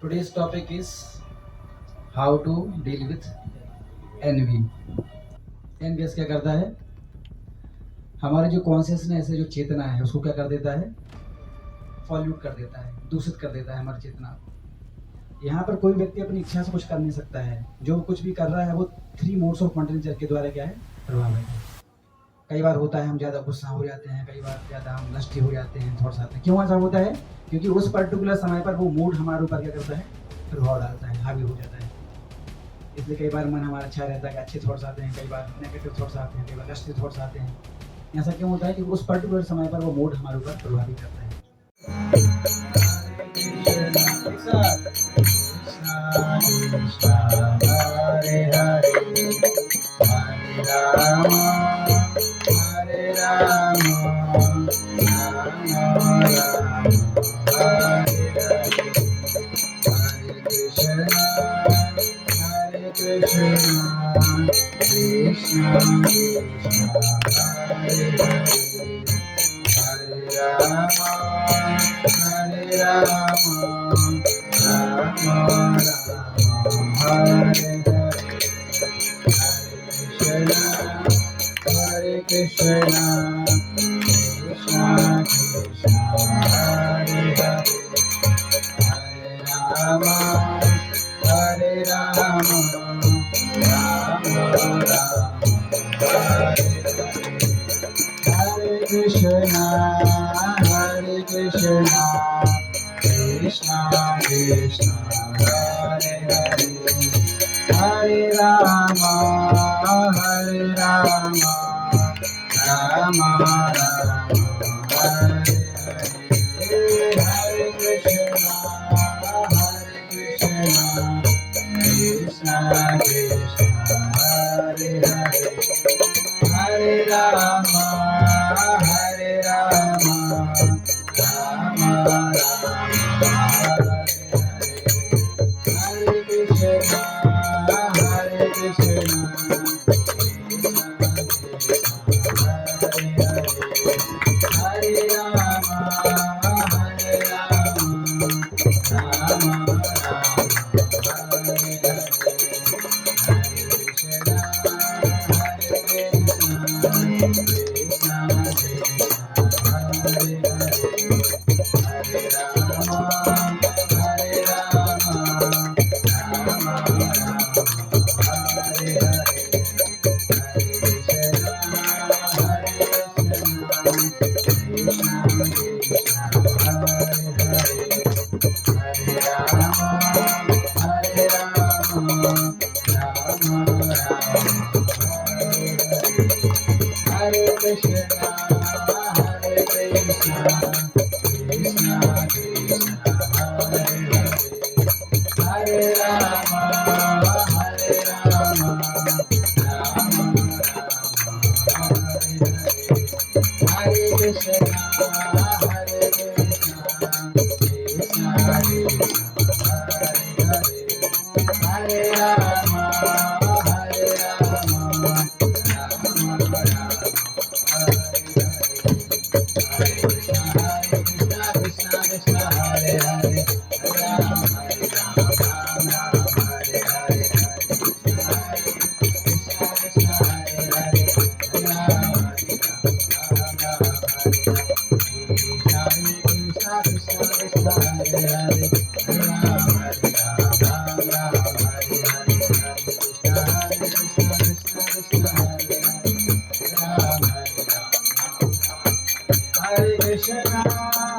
Today's topic is how to deal with envy. Envious क्या करता है? हमारी जो कॉन्शियसनेस है, जो चेतना है, उसको क्या कर देता है? पॉल्यूट कर देता है, दूषित कर देता है हमारी चेतना को। यहाँ पर कोई व्यक्ति अपनी इच्छा से कुछ कर नहीं सकता है। जो कुछ भी कर रहा है वो 3 मोड्स ऑफ कंट्रोल के द्वारा क्या है? प्रभावित है। कई बार होता है हम ज़्यादा गुस्सा हो जाते हैं, कई बार ज़्यादा हम लस्टी हो जाते हैं, थोड़ा सा। क्यों ऐसा होता है? क्योंकि उस पर्टिकुलर समय पर वो मूड हमारे ऊपर क्या करता है? प्रभाव डालता है, हावी हो जाता है। इसलिए कई बार मन हमारा अच्छा रहता है कि अच्छे थॉट्स आते हैं, कई बार नेगेटिव थॉट्स आते हैं, कई बार लस्टी थॉट्स आते हैं। ऐसा क्यों होता है? कि उस पर्टिकुलर समय पर वो मूड हमारे ऊपर प्रभावित करता है। हरे हरे हरे राम हरे राम राम राम हरे हरे कृष्ण कृष्ण कृष्ण कृष्ण हरे राम हरे राम राम राम हरे हरे कृष्ण कृष्ण कृष्ण हरे हरे राम हरे राम राम राम हरे कृष्ण कृष्ण कृष्ण हरे हरे हरे राम राम राम हरे हरे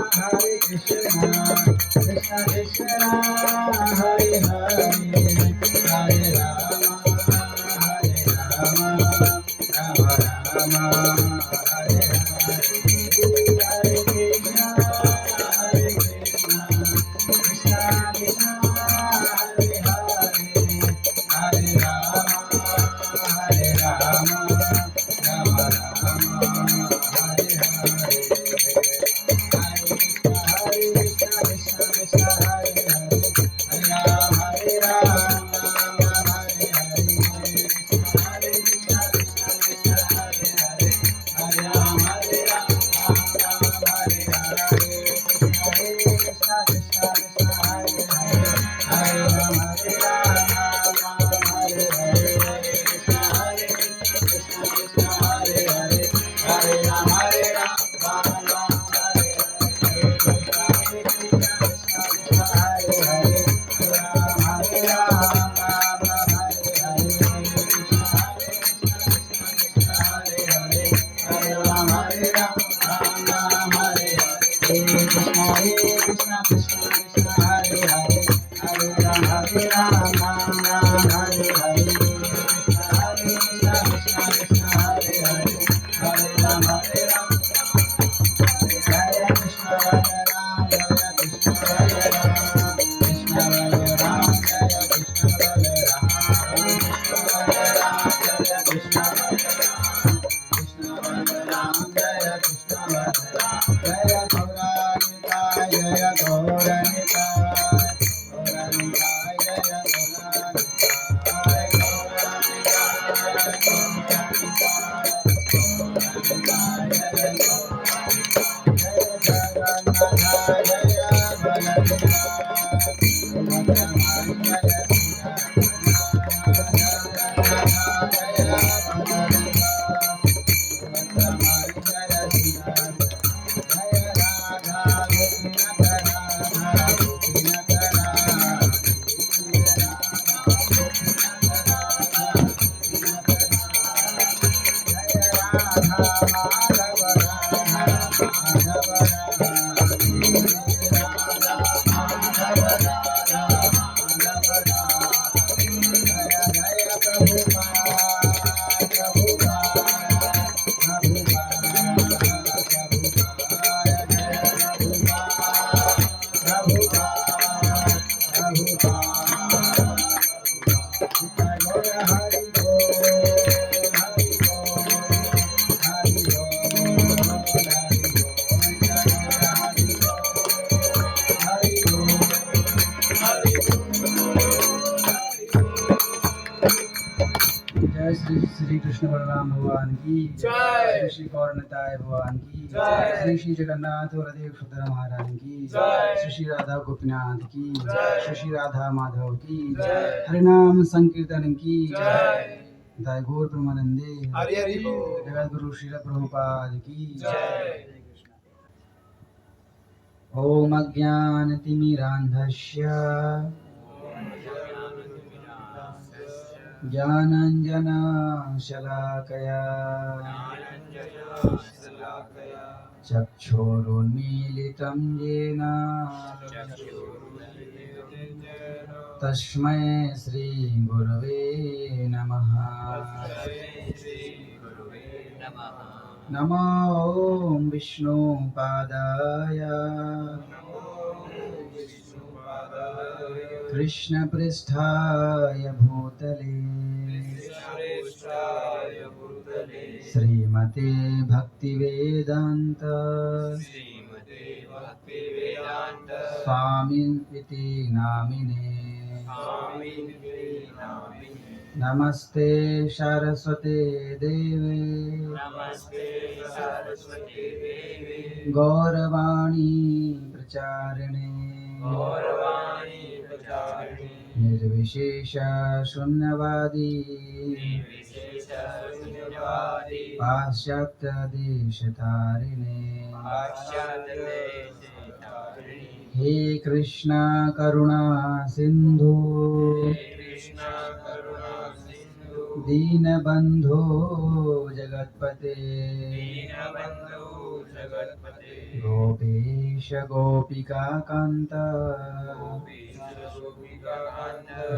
हरे कृष्ण कृष्ण कृष्ण हरे हरे हरे राम राम राम हरे हरे कृष्ण हरे राम जय श्री कृष्ण बलराम भगवान की जय। श्री श्री गौरनताय भगवान की जय। श्री श्री जगन्नाथ वरदेव सुंदर महाराज की जय। श्री श्री राधा गोपीनाथ की जय। श्री श्री राधा माधव की जय। हरिनाम संकीर्तन की जय। दाय गौर प्रेमानंदे हरि हरि बोल। जगत गुरु श्रील प्रभुपाद की जय। ओम अज्ञानतिमिरान्धस्य ज्ञानाञ्जनशलाकया चक्षुरुन्मीलितं येन तस्मै श्रीगुरवे नमः। नमो ॐ विष्णुपादाय कृष्णपृष्ठाय भूतले श्रीमते भक्तिवेदान्त स्वामिनिति नामिने। नमस्ते सरस्वते देवे गौरवाणी प्रचारिणे निर्विशेष शून्यवादी पाश्चात्य देशतारिणे। हे कृष्णा करुणा सिंधु दीनबंधो जगत्पते गोपेश गोपिका कांत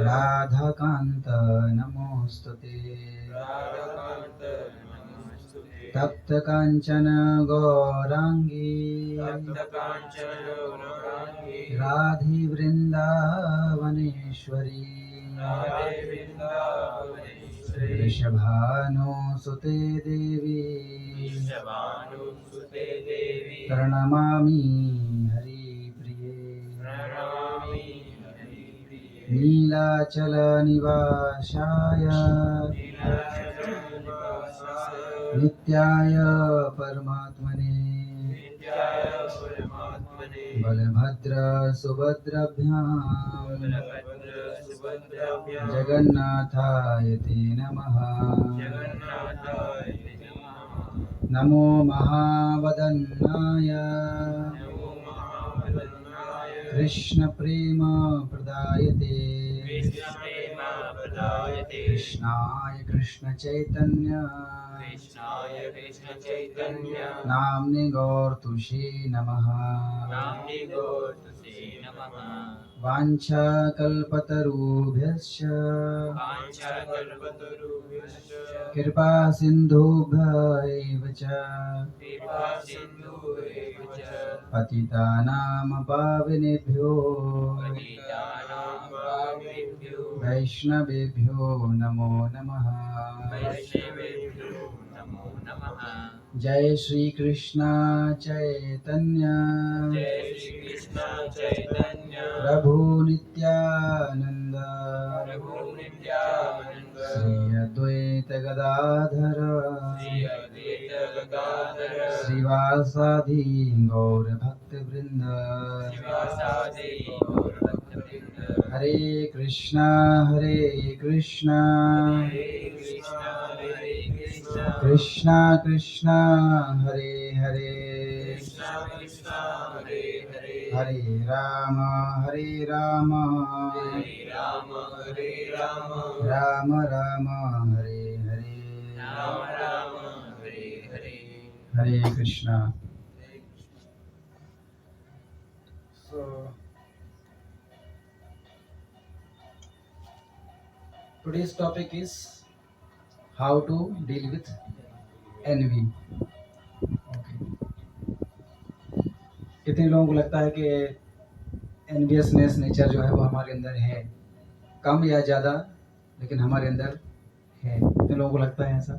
राधाकांत नमोस्तुते। तप्त कांचन गौरांगी राधे वृंदावनेश्वरी वृषभानुसुते देवी प्रणमामि हरिप्रिये। नीलाचल निवासाय नित्याय परमात्मने बलभद्र सुभद्रभ्यां जगन्नाथाय ते नमः। नमो महावदन्नाय कृष्ण प्रेम प्रदायते कृष्ण प्रेम प्रदायते कृष्णाय कृष्ण चैतन्य कृष्णाय कृष्ण चैतन्य नाम्ने गौरतुषे नमः नाम्नि गोतुसे नमः वाञ्छाकल्पतरुभ्यश्च वाञ्छाकल्पतरुभ्यश्च कृपा सिन्धुभ्य एव च कृपा सिन्धुरेव च पतितानां पावनेभ्यो पतितानां पावनेभ्यो वैष्णवेभ्यो नमो नमः। वैष्णवेभ्यो नमो नमः। जय श्री कृष्ण चैतन्य जय श्री कृष्ण चैतन्य प्रभु नित्यानंद प्रभु नित्यानंद श्री अद्वैत गदाधर श्री अद्वैत गदाधर श्रीवासादि गौर भक्त वृंद शिवासादि गौरभक्तवृंद हरे कृष्णा हरे कृष्ण कृष्णा कृष्णा हरे हरे कृष्ण कृष्ण हरे हरे हरे राम राम हरे Ram Ram Ram Hare Hare Ram Ram Hare Hare Hare Krishna. So today's topic is how to deal with envy. Okay. कितने लोगों को लगता है कि एनवियसनेस नेचर जो है वो हमारे अंदर है, कम या ज़्यादा, लेकिन हमारे अंदर है। कितने लोगों को लगता है ऐसा?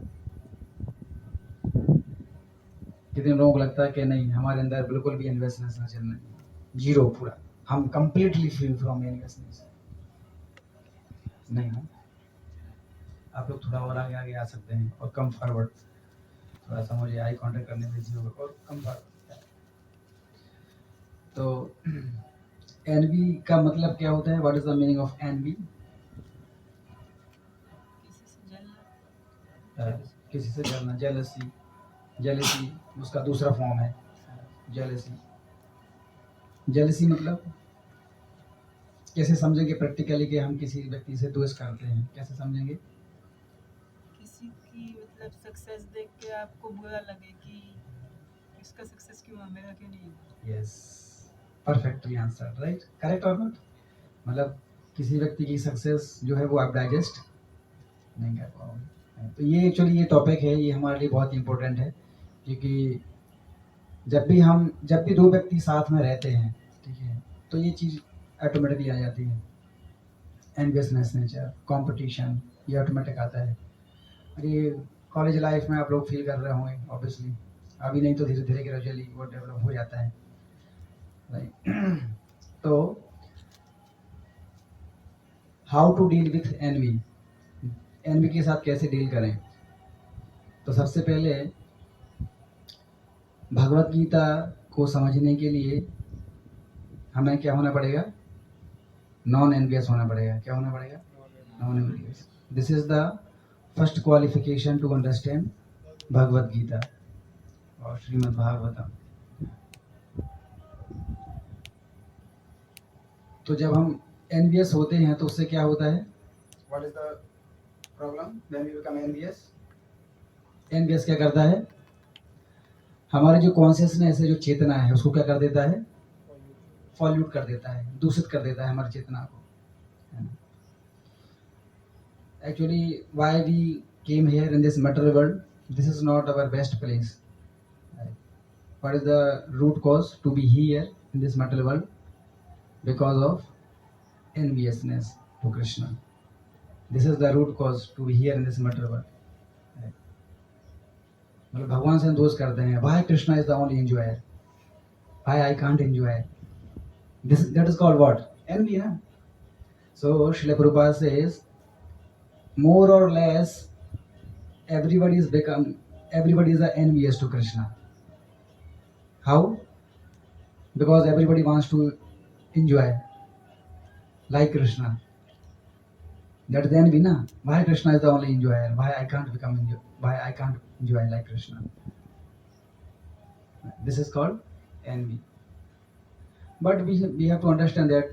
कितने लोगों को लगता है कि नहीं, हमारे अंदर बिल्कुल भी एनवियसनेस नेचर नहीं, जीरो, पूरा हम कंप्लीटली फ्री फ्रॉम एनवियसनेस नहीं है। आप लोग थोड़ा और आगे आगे आ सकते हैं और कम फॉरवर्ड, थोड़ा सा मुझे आई कांटेक्ट करने दीजिए और कम फॉरवर्ड। तो एनवी का मतलब क्या होता है? What is the meaning of envy? किसी से जलना, जेलसी। जेलसी उसका दूसरा फॉर्म है जेलसी। जेलसी मतलब कैसे समझेंगे प्रैक्टिकली कि हम किसी व्यक्ति से द्वेष करते हैं? कैसे समझेंगे? किसी की मतलब सक्सेस देख के आपको बुरा लगे कि इसका सक्सेस क्यों है, मेरा क्यों नहीं है। Yes, perfectly answer, right, correct और नॉट? मतलब किसी व्यक्ति की सक्सेस जो है वो आप डाइजेस्ट नहीं कर पाओगे। तो ये एक्चुअली ये टॉपिक है, ये हमारे लिए बहुत इंपॉर्टेंट है, क्योंकि जब भी दो व्यक्ति साथ में रहते हैं, ठीक है, तो ये चीज़ ऑटोमेटिकली आ जाती है। एनवियसनेस नेचर, कंपटीशन, ये ऑटोमेटिक आता है। और ये कॉलेज लाइफ में आप लोग फील कर रहे होंगे ऑब्वियसली, अभी नहीं तो धीरे धीरे ग्रेजुअली वो डेवलप हो जाता है, राइट। तो how to deal with envy, envy के साथ कैसे डील करें? तो सबसे पहले भगवत गीता को समझने के लिए हमें क्या होना पड़ेगा? नॉन एनवियस होना पड़ेगा। क्या होना पड़ेगा? Non envious. This is the first qualification to understand Bhagavad Gita और श्रीमद् भागवतम। तो जब हम एनवियस होते हैं तो उससे क्या होता है? What is the problem when we become envious? Envious क्या करता है? हमारे जो कॉन्शियसनेस है, जो चेतना है, उसको क्या कर देता है? पॉल्यूट कर देता है, दूषित कर देता है हमारी चेतना को। Actually, why we came here in this material world? This is not our best place. What is the root cause to be here in this material world? Because of enviousness to Krishna. This is the root cause to be here in this material world. मतलब भगवान से हम दोष करते हैं, why Krishna is the only enjoyer, why I can't enjoy this? That is called what? Envy, na? So Srila Prabhupada says, more or less everybody is envious to Krishna. How? Because everybody wants to enjoy like Krishna. That then envy, na? Why Krishna is the only enjoyer? Why I can't enjoy like Krishna? This is called envy. But we have to understand that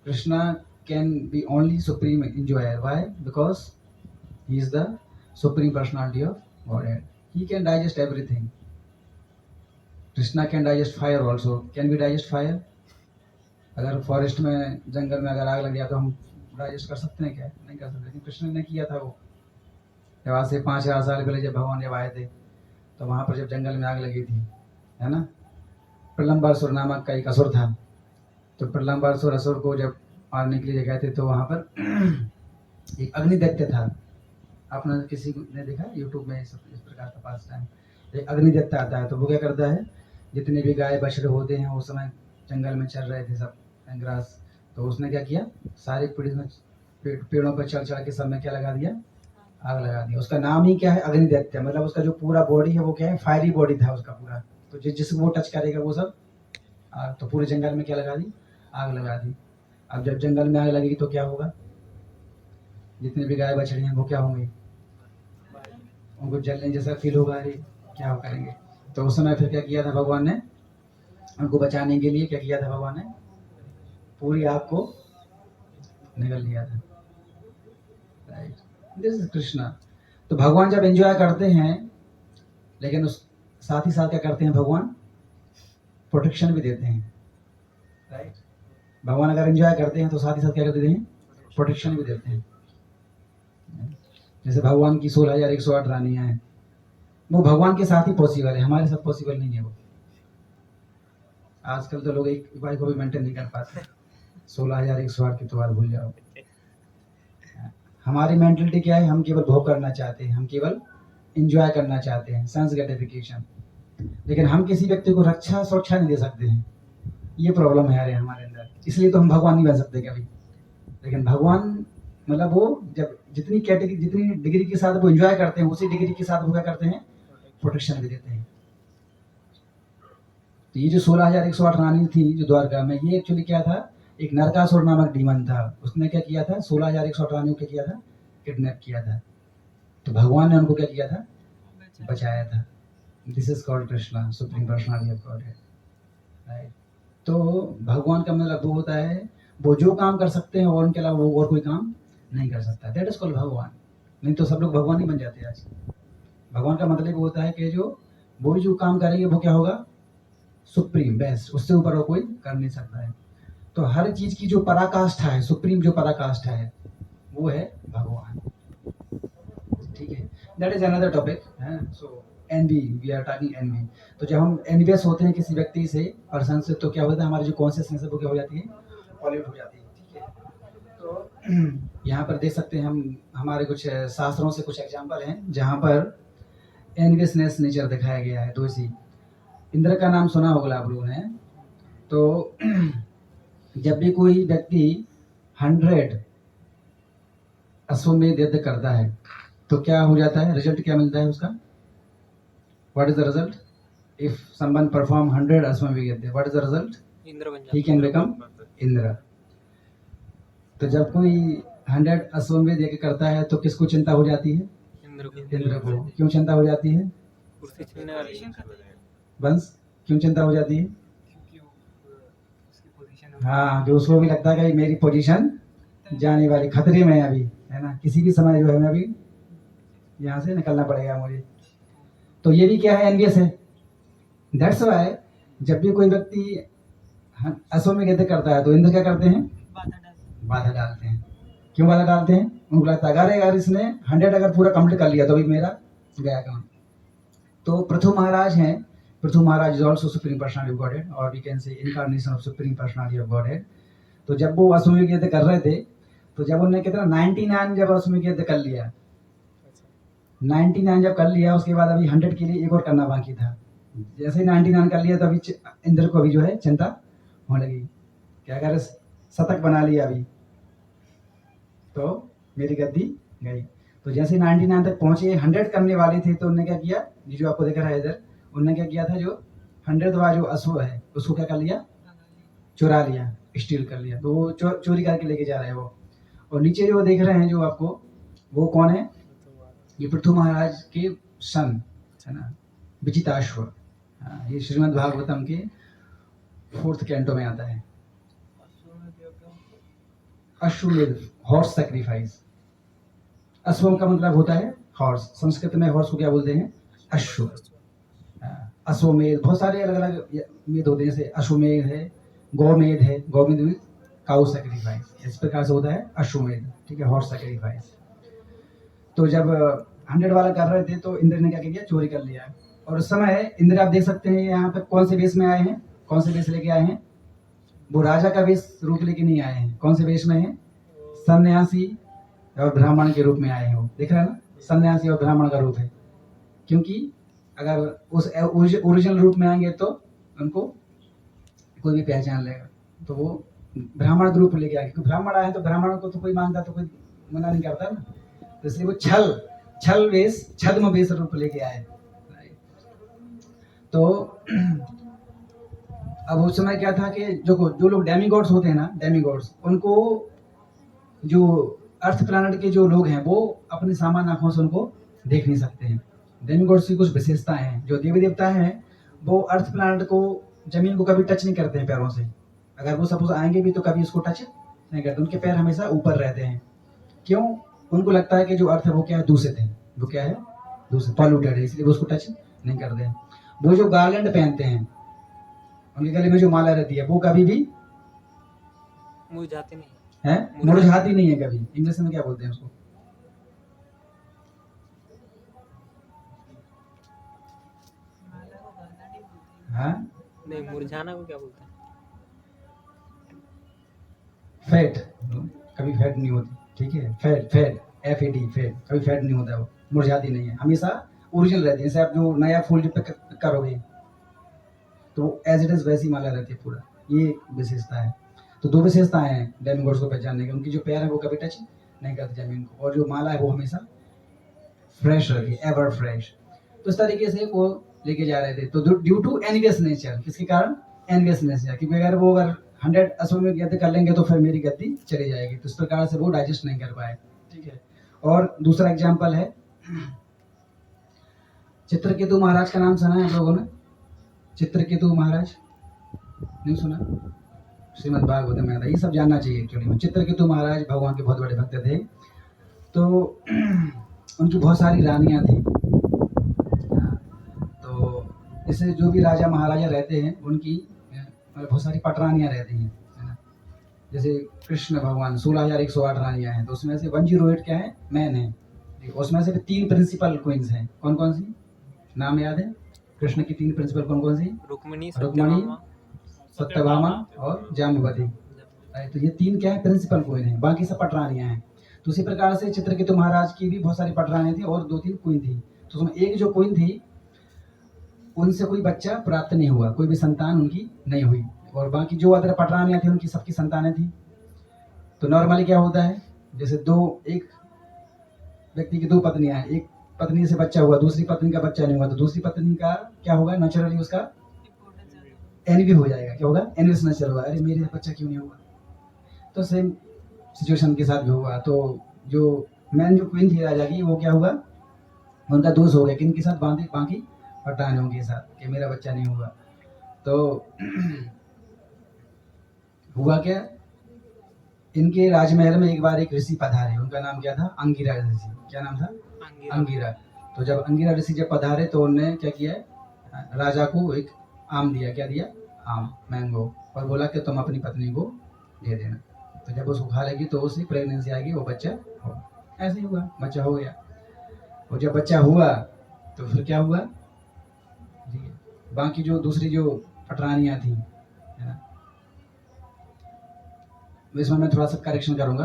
Krishna can be only supreme enjoyer. Why? Because he is the supreme personality of Godhead. He can digest everything. Krishna can digest fire also. Can we digest fire? अगर forest में जंगल में अगर आग लग गया तो हम digest कर सकते हैं क्या? नहीं कर सकते। लेकिन कृष्ण ने किया था वो। जब आज से 5000 साल पहले जब भगवान जब आए थे तो वहां पर जब जंगल में आग लगी थी, है ना, प्रलंबासुर नामक का एक असुर था। तो प्रलंबासुर असुर को जब मारने के लिए गए थे तो वहां पर एक अग्निदैत्य था। आपने किसी ने देखा यूट्यूब में इस प्रकार का पास टाइम, एक अग्निदैत्य आता है। तो वो क्या करता है, जितने भी गाय बछड़े होते हैं उस समय जंगल में चल रहे थे सब ग्रास, तो उसने क्या किया, सारे पेड़ों पर चढ़ चढ़ के सब में क्या लगा दिया, आग लगा दिया। उसका नाम ही क्या है, अग्निदैत्य। मतलब उसका जो पूरा बॉडी है वो क्या है, फायरी बॉडी था उसका पूरा। तो जिसको वो टच करेगा वो सब आग, तो पूरे जंगल में क्या लगा दी, आग लगा दी। अब जब जंगल में आग लगेगी तो क्या होगा, जितने भी गाय बछड़े हैं वो क्या होंगे, उनको जलने जैसा फील होगा, अरे क्या करेंगे। तो उस समय फिर क्या किया था भगवान ने, उनको बचाने के लिए क्या किया था भगवान ने, पूरी आग को निगल लिया था। Right, this is Krishna. तो भगवान जब एंजॉय करते हैं, लेकिन उस साथ ही साथ क्या करते हैं भगवान, प्रोटेक्शन भी देते हैं। राइट, भगवान अगर एंजॉय करते हैं तो साथ ही साथ क्या करते हैं, प्रोटेक्शन भी देते हैं। जैसे भगवान की 16,108 रानियां हैं, वो भगवान के साथ ही पॉसिबल है, हमारे साथ पॉसिबल नहीं है वो। आजकल तो लोग एक वाइफ को भी मेंटेन नहीं कर पाते। 16,108 की तो बात भूल जाओ। हमारी मेंटलिटी क्या है, हम केवल भोग करना चाहते हैं, हम केवल एंजॉय करना चाहते हैं, सेंस ग्रेटिफिकेशन। लेकिन हम किसी व्यक्ति को रक्षा सुरक्षा नहीं दे सकते हैं, ये प्रॉब्लम है हमारे अंदर। इसलिए तो हम भगवान नहीं बन सकते कभी। लेकिन भगवान मतलब वो जब जितनी कैटेगरी जितनी डिग्री के साथ वो एंजॉय करते हैं, उसी डिग्री के साथ वो क्या करते हैं, प्रोटेक्शन भी देते हैं। तो ये जो 16,108 रानी थी जो द्वारका में, ये एक्चुअली क्या था, एक नरकासुर नामक डीमन था। उसने क्या किया था, 16,108 रानियों को क्या किया था, किडनैप किया था। तो भगवान ने उनको क्या किया था, बचाया था। This is called Krishna, supreme personality of God है। राइट, तो भगवान का मतलब वो होता है, वो जो काम कर सकते हैं और उनके अलावा वो और कोई काम नहीं कर सकता। दैट इज कॉल्ड भगवान। नहीं तो सब लोग भगवान ही बन जाते हैं आज। भगवान का मतलब वो होता है कि वो जो काम करेंगे वो क्या होगा, सुप्रीम बेस्ट, उससे ऊपर वो कोई कर नहीं सकता है। तो हर चीज की जो पराकाष्ठा है, सुप्रीम जो पराकाष्ठा है, वो है भगवान। ठीक है, दैट इज अनदर टॉपिक है। So envy, we are talking envy. तो जब हम एनवियस होते हैं किसी व्यक्ति से, पर्सन से, तो क्या होता है, हमारी जो कॉन्शियसनेस है वो क्या हो जाती है, पॉल्यूट हो जाती है। ठीक है, तो यहाँ पर देख सकते हैं हम, हमारे कुछ शास्त्रों से कुछ एग्जाम्पल हैं जहाँ पर एनवियसनेस नेचर दिखाया गया है। तो इसी इंद्र का नाम सुना होगा आप लोगों ने। तो जब भी कोई व्यक्ति 100 अश्वमेध यज्ञ करता है तो क्या हो जाता है, रिजल्ट क्या मिलता है उसका, what is the result, if someone perform 100 अश्वमेध यज्ञ, what is the result, Indra बन ही कैन बिकम इंद्र। तो जब कोई 100 अश्वमेध यज्ञ करता है तो किसको चिंता हो जाती है, इंद्र को। क्यों चिंता हो जाती है, कुर्सी छीनने वाली वंश, क्यों चिंता हो जाती है, क्योंकि उसकी पोजीशन हाँ, जो उसको भी लगता है कि मेरी पोजीशन जाने वाली, खतरे में है अभी, है ना, किसी भी समय जो है मैं अभी यहाँ से निकलना पड़ेगा मुझे। तो ये भी क्या है, एनवियस है। दैट्स व्हाई जब भी कोई व्यक्ति अश्वमेध यज्ञ करता है तो इंद्र क्या करते हैं, बाधा डालते हैं। क्यों बाधा डालते हैं, उनको लगता है अगर इसने 100 अगर पूरा कंप्लीट कर लिया तो अभी मेरा गया काम। तो पृथु महाराज हैं, Prithu Maharaj is also supreme personality of Godhead, और we can say incarnation of supreme personality of Godhead. तो जब वो अश्वमेध यज्ञ कर रहे थे, तो जब उन्होंने कितना 99 जब अश्वमेध यज्ञ कर लिया, 99 जब कर लिया, उसके बाद अभी 100 के लिए एक और करना बाकी था। जैसे ही 99 कर लिया तो अभी इंद्र को अभी जो है चिंता होने लगी, क्या कर शतक बना लिया अभी तो मेरी गद्दी गई। तो जैसे 99 तक पहुंचे, 100 करने वाले थे, तो उन्होंने क्या किया, ये जो आपको दिख रहा है इधर, उन्होंने क्या किया था, जो 100वां जो अश्व है उसको क्या कर लिया, चुरा लिया, स्टील कर लिया। तो वो चोरी करके लेके जा रहे हैं वो। और नीचे जो देख रहे हैं जो आपको, वो कौन है, ये पृथु महाराज के सन है ना, विचिताश्व। ये श्रीमद् भागवतम के 4th कैंटो में आता है। अश्वमेध, हॉर्स सैक्रिफाइस। अश्व का मतलब होता है हॉर्स, संस्कृत में हॉर्स को क्या बोलते हैं? अश्व। अश्वमेध, बहुत सारे अलग अलग मेध होते हैं, जैसे अश्वमेध है, गौमेध है, गौमेध में काउ सैक्रिफाइस, इस प्रकार से होता है अश्वमेध, ठीक है, हॉर्स सैक्रिफाइस। तो जब 100 वाला कर रहे थे तो इंद्र ने क्या किया? चोरी कर लिया। और उस समय इंद्र, आप देख सकते हैं यहाँ पे कौन से वेश में आए हैं, कौन से वेश लेके आए हैं? वो राजा का वेश रूप लेके नहीं आए हैं। कौन से वेश में है? सन्यासी और ब्राह्मण के रूप में आए हैं। वो देख रहे हैं ना, सन्यासी और ब्राह्मण का रूप है। क्योंकि अगर उस ओरिजिनल रूप में आएंगे तो उनको कोई भी पहचान लेगा। तो वो ब्राह्मण के रूप लेके आए, क्योंकि ब्राह्मण आए तो ब्राह्मण को तो कोई मानता, तो कोई मना नहीं करता ना, तो इसलिए वो छल वेश, छद्म वेश रूप लेके आए। तो अब उस समय क्या था कि जो लोग डेमीगॉड्स होते हैं ना, डेमीगॉड्स, उनको जो अर्थ प्लैनेट के जो लोग हैं वो अपनी सामान्य आंखों से उनको देख नहीं सकते हैं। डेमीगॉड्स की कुछ विशेषताएं हैं। जो देवी देवता हैं वो अर्थ प्लैनेट को, जमीन को कभी टच नहीं करते हैं पैरों से। अगर वो सपोज आएंगे भी तो कभी उसको टच नहीं करते, उनके पैर हमेशा ऊपर रहते हैं। क्यों? उनको लगता है कि जो अर्थ है वो क्या है? दूषित है, वो क्या है? दूषित, पॉल्यूटेड है, इसलिए वो उसको टच नहीं करते हैं। वो जो गार्लैंड पहनते हैं, उनके गले में जो माला रहती है, वो कभी भी मुरझाती नहीं है, मुरझाती नहीं है कभी। इंग्लिश में क्या बोलते हैं उसको? माला को गाना नहीं बोलते हैं। हाँ, नहीं, मुरझाना को क्या बोलते हैं? फैट, कभी फैट नहीं होती, ठीक है, फैट FAD, फैट, कभी फैट नहीं होता, वो मुरझाती नहीं है, हमेशा ओरिजिनल रहती है। जैसे आप जो नया फूल जब तक करोगे तो एज इट इज वैसी माला रहती है पूरा। ये विशेषता है। तो 2 विशेषताएं हैं डेमीगॉड्स को पहचानने की। उनकी जो पैर है वो कभी टच नहीं करते जमीन को, और जो माला है वो हमेशा फ्रेश रहती है, एवर फ्रेश। तो इस तरीके से वो लेके जा रहे थे। तो ड्यू टू एनवियस नेचर, किसके कारण? एनवियस नेचर, क्योंकि अगर 100 अश्व में गद्दी कर लेंगे तो फिर मेरी गद्दी चली जाएगी। तो इस प्रकार से वो डाइजेस्ट नहीं कर पाए, ठीक है। और दूसरा एग्जाम्पल है, चित्रकेतु महाराज का नाम सुना है आप लोगों ने? चित्रकेतु महाराज नहीं सुना? श्रीमद् भागवत में आता है, ये सब जानना चाहिए एक्चुअली में। चित्रकेतु महाराज भगवान के बहुत बड़े भक्त थे। तो उनकी बहुत सारी रानियां थी। तो इससे जो भी राजा महाराजा रहते हैं उनकी बहुत सारी पटरानियां रहती हैं, है ना। जैसे कृष्ण भगवान 16,108 रानियां हैं, तो उसमें से 108 क्या है? मैन है। उसमें से 3 प्रिंसिपल क्वींस हैं। कौन कौन सी? नाम याद है? कृष्ण की 3 प्रिंसिपल कौन कौन सी? रुक्मिणी, सत्यभामा और जाम्बवती। तो ये 3 क्या है? प्रिंसिपल क्वीन है, बाकी सब पटरानियां हैं। तो उसी प्रकार से चित्रकेतु महाराज की भी बहुत सारी पटरानियां थी और 2-3 क्वीन थी। तो उसमें एक जो क्वीन थी उनसे कोई बच्चा प्राप्त नहीं हुआ, कोई भी संतान उनकी नहीं हुई, और बाकी जो अदर पटरानियां थी उनकी सबकी संतानें थी। तो नॉर्मली क्या होता है, जैसे एक व्यक्ति की 2 पत्नियां हैं, एक पत्नी से बच्चा हुआ, दूसरी पत्नी का बच्चा नहीं हुआ, तो दूसरी पत्नी का क्या होगा? नेचुरली उसका एनवी हो जाएगा। क्या होगा? एनवी नेचर होगा, अरे मेरे बच्चा क्यों नहीं हुआ। तो सेम सिचुएशन के साथ भी हुआ। तो जो मैन जो क्वीन थी राजा की, वो क्या हुआ? उनका दोष हो गया, किनके साथ? बाकी पटरानियों के साथ, कि मेरा बच्चा नहीं हुआ। तो हुआ क्या, इनके राजमहल में एक बार एक ऋषि पधारे। उनका नाम क्या था? अंगिरा ऋषि। क्या नाम था? अंगिरा। तो जब अंगिरा ऋषि जब पधारे तो उन्होंने क्या किया, राजा को एक आम दिया। क्या दिया? आम, मैंगो, और बोला कि तुम अपनी पत्नी को दे देना। तो जब उसको खा लेगी तो उसे प्रेगनेंसी आएगी, वो बच्चा होगा। ऐसे ही हुआ, बच्चा हो गया। और जब बच्चा हुआ तो फिर क्या हुआ, बाकी जो दूसरी जो पटरानियां थी, है ना, इसमें मैं थोड़ा सा करेक्शन करूंगा।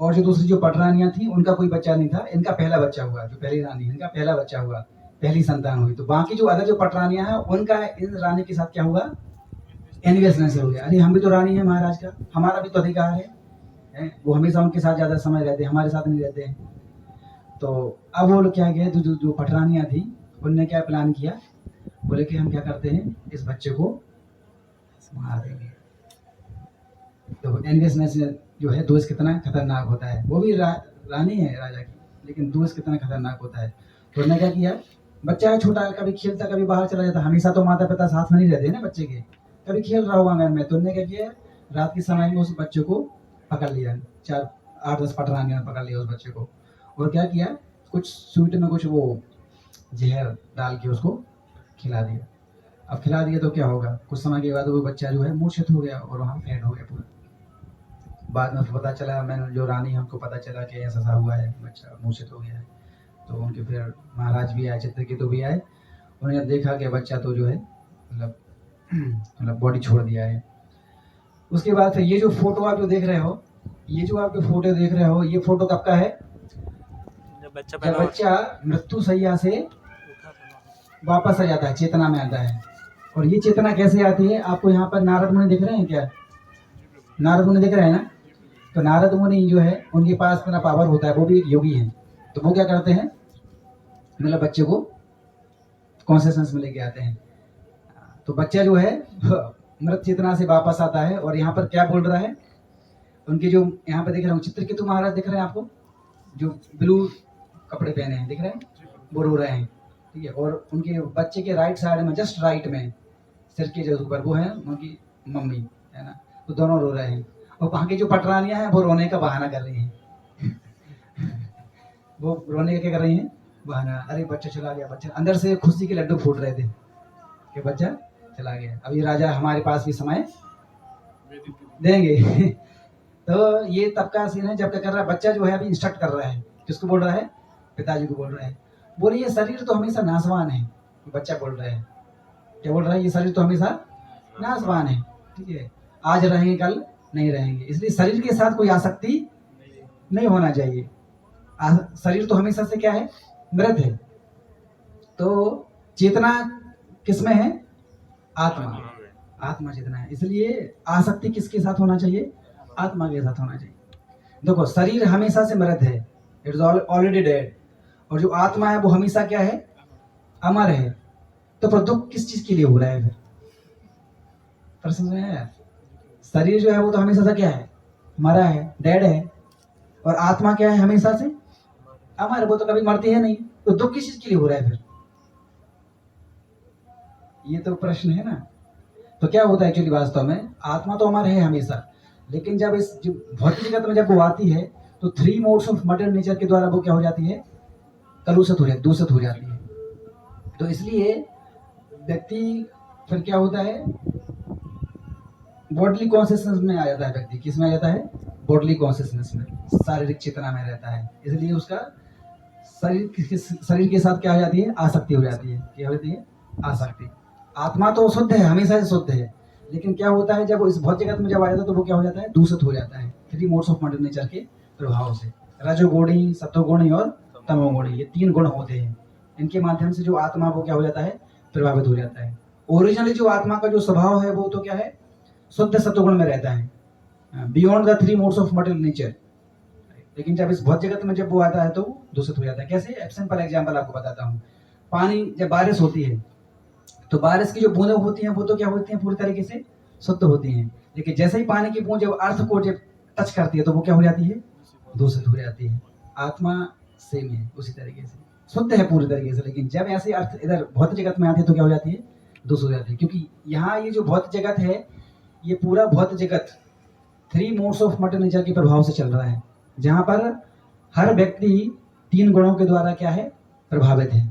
और जो दूसरी जो पटरानियां थी उनका कोई बच्चा नहीं था, इनका पहला बच्चा हुआ। जो पहली रानी, इनका पहला बच्चा हुआ, पहली संतान हुई। तो बाकी जो अदर जो पटरानियां हैं उनका इन रानी के साथ क्या हुआ? एनवियसनेस हो गया। अरे हम भी तो रानी है महाराज का, हमारा भी तो अधिकार है। वो हमेशा उनके साथ ज्यादा समय रहते हैं, हमारे साथ नहीं रहते हैं। तो अब वो लोग क्या गए, जो पटरानियां थी उनने क्या प्लान किया, बोले कि हम क्या करते हैं, इस बच्चे को मार देंगे। तो एनवियसनेस जो है, दोष कितना खतरनाक होता है। वो भी रानी है राजा की, लेकिन दोष कितना खतरनाक होता है। तो उन्होंने क्या किया, बच्चा है छोटा, कभी खेलता कभी बाहर चला जाता, हमेशा तो माता पिता साथ में नहीं रहते ना बच्चे के। कभी खेल रहा होगा आंगन में, तो उन्होंने क्या किया, रात के समय में उस बच्चे को पकड़ लिया, 4-8-10 पटरानियों ने पकड़ लिया उस बच्चे को, और क्या किया, कुछ स्वीट में कुछ वो जहर डाल के उसको खिला दिया। अब खिला दिया तो क्या होगा, कुछ समय के बाद वो बच्चा जो है मूर्छित हो गया और वहाँ फेड हो गया पूरा। बाद में पता चला, मैंने जो रानी है उनको पता चला कि ऐसा हुआ है, बच्चा मूर्छित हो गया है। तो उनके फिर महाराज भी आए, चित्रकेतु भी आए, उन्होंने देखा कि बच्चा तो जो है मतलब बॉडी छोड़ दिया है। उसके बाद फिर ये जो फोटो आप जो देख रहे हो, ये जो आप जो फोटो देख रहे हो, ये फोटो कब का है, जब बच्चा मृत्यु सैया से वापस आ जाता है, चेतना में आता है। और ये चेतना कैसे आती है, आपको यहाँ पर नारद मुनि दिख रहे हैं क्या, नारद मुनि दिख रहे हैं ना, तो नारद मुनि जो है उनके पास इतना पावर होता है, वो भी एक योगी है। तो वो क्या करते हैं, मतलब बच्चे को कॉन्शियसनेस में लेके आते हैं। तो बच्चा जो है मृत चेतना से वापस आता है, और यहाँ पर क्या बोल रहा है, उनके जो यहाँ पर दिख रहे हो चित्रकेतु महाराज दिख रहे हैं आपको, जो ब्लू कपड़े पहने हैं, दिख रहे हैं, वो रो रहे हैं, ठीक है। और उनके बच्चे के राइट साइड में, जस्ट राइट में, सिर के जो ऊपर, वो है उनकी मम्मी, है ना, तो दोनों रो रहे हैं। और वहाँ की जो पटरानियां हैं वो रोने का बहाना कर रही हैं वो रोने का क्या कर रही हैं, बहाना, अरे बच्चा चला गया, बच्चा अंदर से खुशी के लड्डू फूट रहे थे कि बच्चा चला गया, अब ये राजा हमारे पास भी समय देंगे तो ये तब का सीन है जब क्या कर रहा है, बच्चा जो है अभी इंस्ट्रक्ट कर रहा है, किसको बोल रहा है, पिताजी को बोल रहा है, बोले ये शरीर तो हमेशा नासवान है। बच्चा बोल रहा है, क्या बोल रहा है, ये शरीर तो हमेशा नासवान है, ठीक है, आज रहेंगे कल नहीं रहेंगे, इसलिए शरीर के साथ कोई आसक्ति नहीं होना चाहिए। शरीर तो हमेशा से क्या है, मृत है। तो चेतना किसमें है, आत्मा, आत्मा चेतना है, इसलिए आसक्ति किसके साथ होना चाहिए, आत्मा के साथ होना चाहिए। देखो शरीर हमेशा से मृत है, इट इज ऑलरेडी डेड, और जो आत्मा है वो हमेशा क्या है, अमर है। तो फिर दुख किस चीज के लिए हो रहा है, फिर प्रश्न में है, शरीर जो है वो तो हमेशा से क्या है, मरा है, डेड है, और आत्मा क्या है, हमेशा से अमर, वो तो कभी मरती है नहीं, तो दुख किस चीज के लिए हो रहा है फिर, ये तो प्रश्न है ना। तो क्या होता है एक्चुअली वास्तव में, आत्मा तो अमर है हमेशा, लेकिन जब इस भौतिक जगत में जब वो आती है तो 3 मोड्स ऑफ मटेरियल नेचर के द्वारा वो क्या हो जाती है, कलुषित हो जाती, दूषित हो जाती है। तो इसलिए व्यक्ति फिर क्या होता है, बॉडली कॉन्शियसनेस में आ जाता है व्यक्ति, किस में आ जाता है, बॉडली कॉन्शियसनेस में, शारीरिक चेतना में रहता है। इसलिए उसका शरीर के साथ क्या हो जाती है, आसक्ति हो जाती है, क्या होती है, आसक्ति। आत्मा तो शुद्ध है, हमेशा से शुद्ध है, लेकिन क्या होता है जब इस भौतिक जगत में जब आ जाता है तो वो क्या हो जाता है, दूषित हो जाता है 3 मोड्स ऑफ मटेरियल नेचर के प्रभाव से। रजोगुणी, सत्वगुणी और तमोगुणी, ये 3 गुण होते हैं, इनके माध्यम से जो आत्मा वो क्या हो जाता है, प्रभावित हो जाता है। ओरिजिनली जो आत्मा का जो स्वभाव है वो तो क्या है, शुद्ध सत्वगुण में रहता है, beyond the 3 modes of material nature. लेकिन जब इस भौतिक जगत में जब वो आता है तो दूषित हो जाता है। कैसे, सिंपल एग्जांपल आपको बताता हूँ। पानी, जब बारिश होती है तो बारिश की जो बूंदें होती हैं वो तो क्या होती हैं, पूरी तरीके से शुद्ध होती हैं, लेकिन जैसे ही पानी की बूंद जब अर्थ को जब टच करती है तो वो क्या हो जाती है, दूषित हो जाती है। आत्मा सेम है, उसी तरीके से शुद्ध है पूरी तरीके से, लेकिन जब ऐसे अर्थ इधर भौतिक जगत में आती है तो क्या हो जाती है, दूषित हो जाती है। क्योंकि यहाँ ये जो भौतिक जगत है, ये पूरा भौतिक जगत 3 मोड्स ऑफ मटेरियल नेचर के प्रभाव से चल रहा है, जहाँ पर हर व्यक्ति 3 गुणों के द्वारा क्या है, प्रभावित है।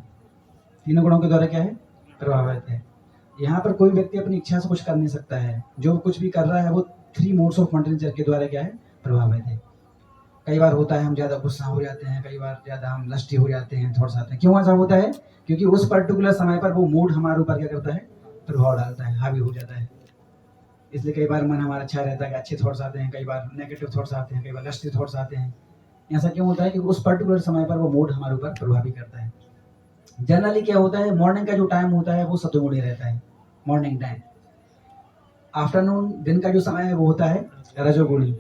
3 गुणों के द्वारा क्या है, प्रभावित है। यहाँ पर कोई व्यक्ति अपनी इच्छा से कुछ कर नहीं सकता है, जो कुछ भी कर रहा है वो 3 मोड्स ऑफ मटेरियल नेचर के द्वारा क्या है, प्रभावित है। कई बार होता है हम ज़्यादा गुस्सा हो जाते हैं, कई बार ज़्यादा हम लस्टी हो जाते हैं, थोड़ा सा। क्यों ऐसा होता है, क्योंकि उस पर्टिकुलर समय पर वो मूड हमारे ऊपर क्या करता है, प्रभाव डालता है, हावी हो जाता है। इसलिए कई बार मन हमारा अच्छा रहता है कि अच्छे थॉट्स आते हैं, कई बार नेगेटिव थॉट्स आते हैं, कई बार लस्टी थॉट्स आते हैं। ऐसा क्यों होता है, क्योंकि उस पर्टिकुलर समय पर वो मूड हमारे ऊपर प्रभावित करता है। जनरली क्या होता है, मॉर्निंग का जो टाइम होता है वो सत्वगुणी रहता है, मॉर्निंग टाइम। आफ्टरनून, दिन का जो समय है वो होता है रजोगुणी,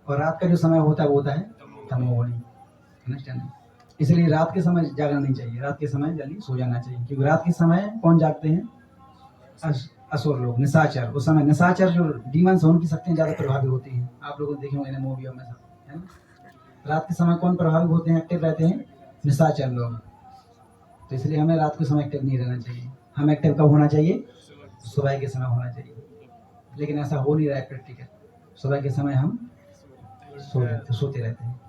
और रात का जो समय होता है वो होता है तमोगुणी। अंडरस्टैंड? इसलिए रात के समय जागना नहीं चाहिए, रात के समय जल्दी सो जाना चाहिए, क्योंकि रात के समय कौन जागते हैं, असुर लोग, निशाचर। उस समय निशाचर जो डीमंस, उनकी शक्तियाँ ज़्यादा प्रभावी होती हैं। आप लोगों ने देखे होंगे मूवियों में सब, है ना। रात के समय कौन प्रभावित होते हैं, एक्टिव रहते हैं, निशाचर लोग। तो इसलिए हमें रात के समय एक्टिव नहीं रहना चाहिए, हम एक्टिव कब होना चाहिए, सुबह के समय होना चाहिए। लेकिन ऐसा हो नहीं रहा है प्रैक्टिकल। सुबह के समय हम सोते रहते हैं,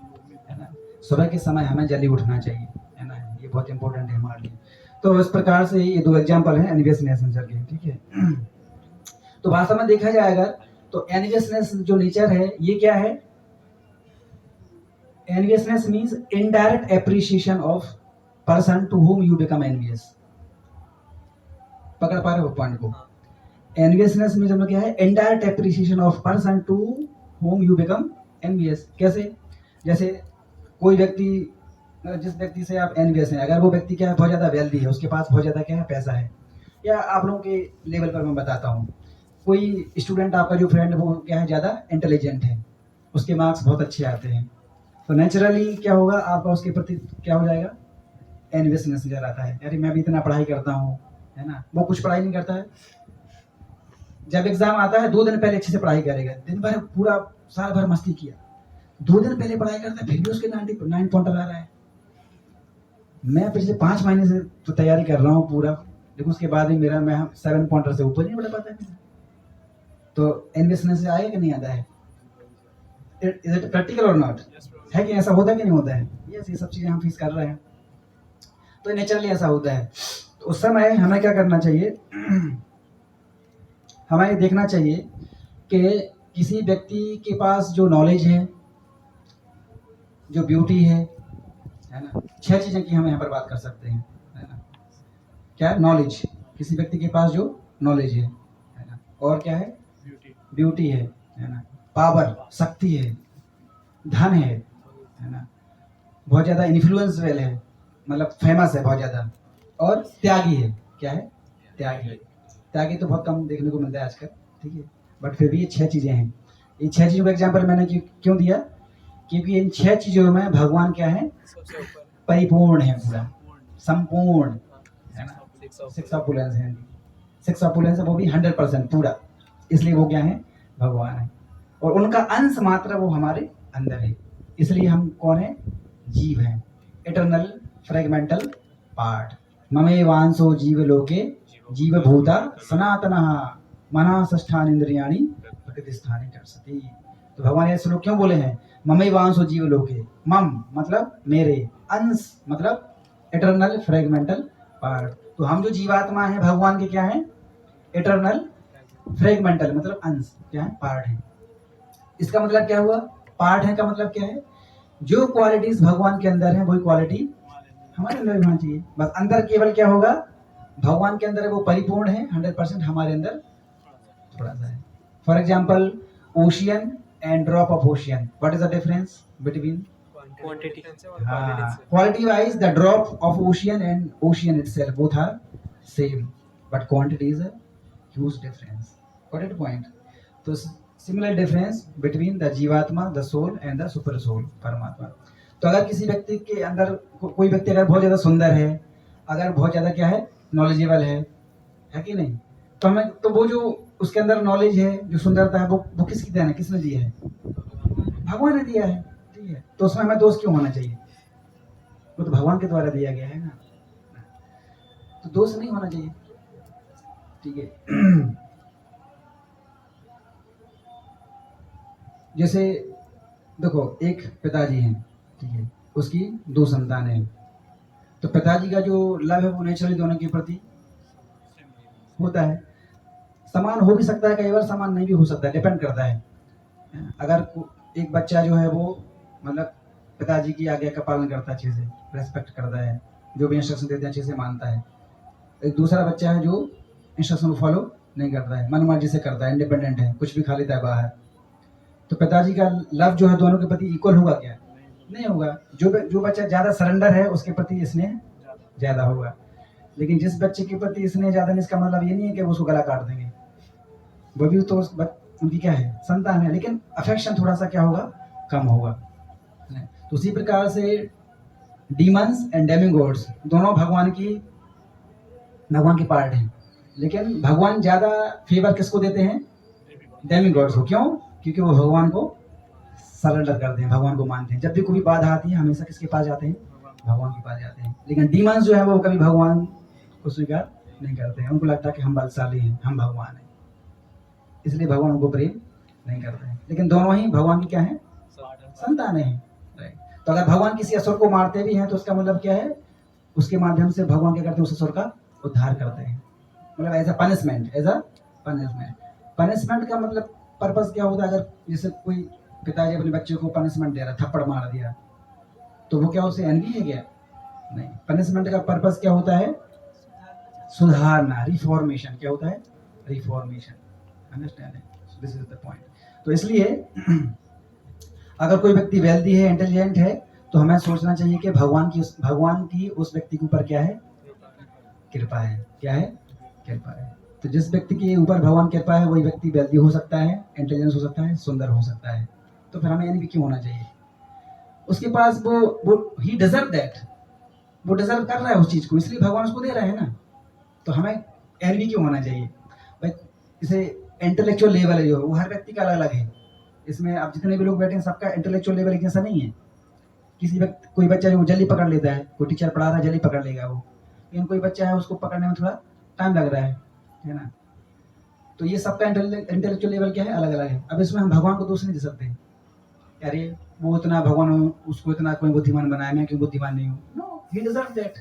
है ना। सुबह के समय हमें जल्दी उठना चाहिए, है ना, ये बहुत इंपॉर्टेंट है हमारे लिए। तो इस प्रकार से ये 2 एग्जाम्पल हैं एनवियसनेस नेचर के, ठीक है। तो भाषा में देखा जाए अगर, तो एनवियसनेस जो नेचर है ये क्या है? Enviousness means indirect appreciation of person to whom you become envious। पकड़ पा रहे हो पॉइंट को? एनवियसनेस में मतलब क्या है? Indirect appreciation of person to whom you become envious। कैसे? जैसे कोई व्यक्ति, जिस व्यक्ति से आप एनवियस हैं, अगर वो व्यक्ति क्या है, बहुत ज्यादा वेल्दी है, उसके पास बहुत ज्यादा क्या है, पैसा है, या आप लोगों के लेवल पर मैं बताता हूँ, कोई स्टूडेंट आपका जो फ्रेंड है वो क्या है, ज्यादा इंटेलिजेंट है, उसके मार्क्स बहुत अच्छे आते हैं, तो नेचुरली क्या होगा, आपका उसके प्रति क्या हो जाएगा, एनवियसनेस नजर आता है। अरे मैं भी इतना पढ़ाई करता हूँ, है ना। वो कुछ पढ़ाई नहीं करता है, जब एग्जाम आता है 2 दिन पहले अच्छे से पढ़ाई करेगा, दिन भर पूरा साल भर मस्ती किया, 2 दिन पहले पढ़ाई करता है, फिर भी उसके 9 पॉइंटर आ रहा है। मैं पिछले 5 महीने से तो तैयारी कर रहा हूँ पूरा, लेकिन उसके बाद भी मैं 7 पॉइंटर से ऊपर नहीं बढ़ पाता है। तो एनवियसनेस से आएगा कि नहीं आता है? इज इट प्रैक्टिकल और नॉट? है कि ऐसा होता है कि नहीं होता है? यस, ये सब चीजें हम फेस कर रहे हैं, तो नेचुरली ऐसा होता है। तो उस समय हमें क्या करना चाहिए, हमें देखना चाहिए कि किसी व्यक्ति के पास जो नॉलेज है, जो ब्यूटी है ना, 6 चीजें की हम यहाँ पर बात कर सकते हैं, है ना। क्या है? नॉलेज, किसी व्यक्ति के पास जो नॉलेज है ना, और क्या है, ब्यूटी है ना, पावर, शक्ति है, धन है ना, बहुत ज्यादा इन्फ्लुएंसफुल है, मतलब फेमस है बहुत ज्यादा, और त्यागी है। क्या है? त्यागी। त्यागी तो बहुत कम देखने को मिलता है आजकल, ठीक है, बट फिर भी ये 6 चीजें हैं। ये 6 चीजों का एग्जाम्पल मैंने क्यों दिया? क्योंकि इन 6 चीजों में भगवान क्या है, परिपूर्ण है, पूरा संपूर्ण, है ना। 6 ऑपुलेंस है, 6 ऑपुलेंस है, वो भी 100% पूरा, इसलिए वो क्या है, भगवान है, और उनका अंश मात्र वो हमारे अंदर है, इसलिए हम कौन है, जीव हैं, इटर्नल फ्रेगमेंटल पार्ट। ममे वांसो जीव लोके जीव भूता सनातनः मना षष्ठान इंद्रियाणि प्रतिष्ठानि कर्षति। तो भगवान ये श्लोक क्यों बोले हैं, ममे वांसो जीव लोके, मम मतलब मेरे, अंश मतलब इटर्नल फ्रेगमेंटल पार्ट। तो हम जो जीवात्मा है भगवान के क्या है, इटर्नल फ्रेगमेंटल मतलब अंश, क्या है, पार्ट है। इसका मतलब क्या हुआ, पार्ट है का मतलब क्या है, जो क्वालिटीज भगवान के अंदर है वही क्वालिटी हमारे अंदर होना चाहिए। बस अंदर केवल क्या होगा, भगवान के अंदर है वो परिपूर्ण है 100%, हमारे अंदर थोड़ा सा है। For example ocean and drop of ocean, what is the difference between? Quantity quality wise the drop of ocean and ocean itself both are same, but quantity is a huge difference. Got it point? तो similar difference between the jivatma, the soul and the super soul, Paramatma. तो अगर किसी व्यक्ति के अंदर कोई व्यक्ति अगर बहुत ज्यादा सुंदर है, अगर बहुत ज्यादा क्या है, नॉलेजेबल है कि नहीं, तो हमें तो वो जो उसके अंदर नॉलेज है, जो सुंदरता है, वो किसकी देन है, किसने दिया है, भगवान ने दिया है, ठीक है। तो उसमें हमें दोष क्यों होना चाहिए, वो तो भगवान के द्वारा दिया गया है ना, तो दोष नहीं होना चाहिए, ठीक है। जैसे देखो, एक पिताजी हैं, ठीक है, उसकी 2 संतानें हैं, तो पिताजी का जो लव है वो नेचुरली दोनों के प्रति होता है। समान हो भी सकता है, कई बार समान नहीं भी हो सकता है, डिपेंड करता है। अगर एक बच्चा जो है वो मतलब पिताजी की आज्ञा का पालन करता है, अच्छे से रेस्पेक्ट करता है, जो भी इंस्ट्रक्शन देते हैं अच्छे से मानता है। एक दूसरा बच्चा है जो इंस्ट्रक्शन को फॉलो नहीं करता है, मनमर्जी से करता है, इंडिपेंडेंट है, कुछ भी खा लेता है बाहर, तो पिताजी का लव जो है दोनों के प्रति इक्वल होगा क्या? नहीं होगा। जो बच्चा ज्यादा सरेंडर है उसके प्रति स्नेह ज्यादा होगा, लेकिन जिस बच्चे के प्रति स्नेह ज्यादा नहीं, इसका मतलब ये नहीं है कि वो उसको गला काट देंगे, वो भी तो उनकी क्या है, संतान है, लेकिन अफेक्शन थोड़ा सा क्या होगा, कम होगा। तो उसी प्रकार से डीमंस एंड डेमिगॉड्स दोनों भगवान के पार्ट हैं, लेकिन भगवान ज्यादा फेवर किसको देते हैं, डेमिगॉड्स को। क्यों? क्योंकि वो भगवान को सरेंडर करते हैं, भगवान को मानते हैं। जब भी कोई बाधा आती है हमेशा किसके पास जाते हैं, भगवान के पास जाते हैं। लेकिन डीमंस जो है वो कभी भगवान को स्वीकार नहीं करते हैं, उनको लगता है कि हम बलशाली हैं, हम भगवान हैं, इसलिए भगवान उनको प्रेम नहीं करते हैं। लेकिन दोनों ही भगवान की क्या है, संतानें हैं। राइट। तो अगर भगवान किसी असुर को मारते भी हैं तो उसका मतलब क्या है, उसके माध्यम से भगवान क्या करते हैं, उस असुर का उद्धार करते हैं। मतलब as a punishment, as a punishment. Punishment का मतलब पर्पस क्या होता है, अगर जैसे कोई पिताजी अपने बच्चे को पनिशमेंट दे रहा, थप्पड़ मार दिया, तो वो क्या उसे एनवी है क्या? नहीं। पनिशमेंट का पर्पस क्या होता है, सुधारना, रिफॉर्मेशन। क्या होता है, reformation. Understand? This is the point. तो इसलिए अगर कोई व्यक्ति वेल्दी है, इंटेलिजेंट है, तो हमें सोचना चाहिए कि भगवान की उस व्यक्ति के ऊपर क्या है, कृपा है। क्या है, कृपा है। तो जिस व्यक्ति के ऊपर भगवान कृपा है वही व्यक्ति वेल्दी हो सकता है, इंटेलिजेंस हो सकता है, सुंदर हो सकता है। तो फिर हमें एनवी क्यों होना चाहिए? उसके पास वो ही डिजर्व दैट, वो डिजर्व कर रहा है उस चीज को, इसलिए भगवान उसको दे रहे हैं ना। तो हमें एनवी क्यों होना चाहिए भाई? इसे इंटेलेक्चुअल लेवल है जो, वो हर व्यक्ति का अलग अलग है। इसमें अब जितने भी लोग बैठे हैं सबका इंटेलेक्चुअल लेवल एक जैसा नहीं है। किसी व्यक्ति, कोई बच्चा जो जल्दी पकड़ लेता है, कोई टीचर पढ़ा रहा है जल्दी पकड़ लेगा वो, लेकिन कोई बच्चा है उसको पकड़ने में थोड़ा टाइम लग रहा है ना। तो ये सबका इंटेलेक्चुअल लेवल क्या है, अलग अलग है। अब इसमें हम भगवान को दोष नहीं दे सकते, अरे वो इतना भगवान उसको इतना कोई बुद्धिमान बनाया, मैं क्यों बुद्धिमान नहीं हूँ? No, he deserve that.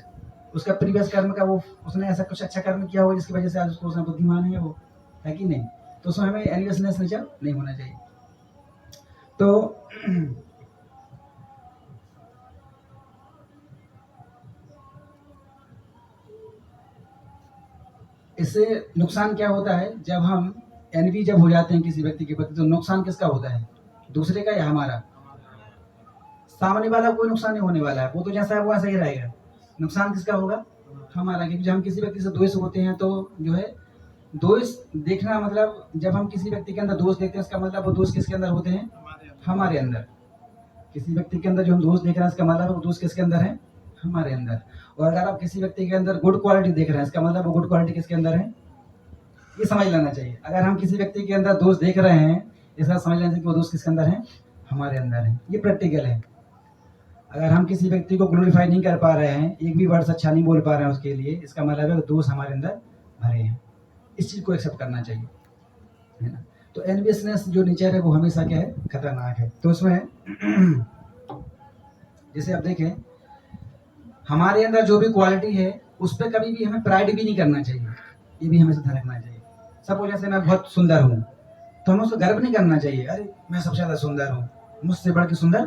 उसका प्रीवियस कर्म का वो, उसने ऐसा कुछ अच्छा कर्म किया हो जिसकी वजह से आज उसको उसने बुद्धिमान है, वो है कि नहीं? तो उसमें हमें एनवियसनेस नेचर नहीं होना चाहिए। तो इससे नुकसान क्या होता है, जब हम एनवी जब हो जाते हैं किसी व्यक्ति के प्रति, तो नुकसान किसका होता है, दूसरे का या हमारा? सामने वाला कोई नुकसान नहीं होने वाला है, वो तो जैसा है वो ऐसा ही रहेगा। नुकसान किसका होगा, हमारा। क्योंकि जब हम किसी व्यक्ति से द्वेष होते हैं तो जो है, दोष देखना मतलब, जब हम किसी व्यक्ति के अंदर दोष देखते हैं इसका मतलब वो दोष किसके अंदर होते हैं, हमारे अंदर। किसी व्यक्ति के अंदर जो हम दोष देख रहे हैं इसका मतलब वो दोष किसके अंदर है, हमारे अंदर। और अगर आप किसी व्यक्ति के अंदर गुड क्वालिटी देख रहे हैं इसका मतलब वो गुड क्वालिटी किसके अंदर है, ये समझ लेना चाहिए। अगर हम किसी व्यक्ति के अंदर दोष देख रहे हैं, इसका समझ लेना चाहिए कि वो दोष किसके अंदर है, हमारे अंदर है। ये प्रैक्टिकल है। अगर हम किसी व्यक्ति को ग्लोरीफाई नहीं कर पा रहे हैं, एक भी वर्ड अच्छा नहीं बोल पा रहे हैं उसके लिए, इसका मतलब है दोष हमारे अंदर भरे हैं। इस चीज को एक्सेप्ट करना चाहिए, है ना। तो एनवियसनेस जो नेचर है वो हमेशा क्या है, खतरनाक है। तो उसमें जैसे आप देखें, हमारे अंदर जो भी क्वालिटी है उस पर कभी भी हमें प्राइड भी नहीं करना चाहिए, ये भी हमें ध्यान रखना चाहिए। सब जैसे मैं बहुत सुंदर हूँ तो हमें उसको गर्व नहीं करना चाहिए, अरे मैं सबसे ज्यादा सुंदर हूँ, मुझसे बढ़ के सुंदर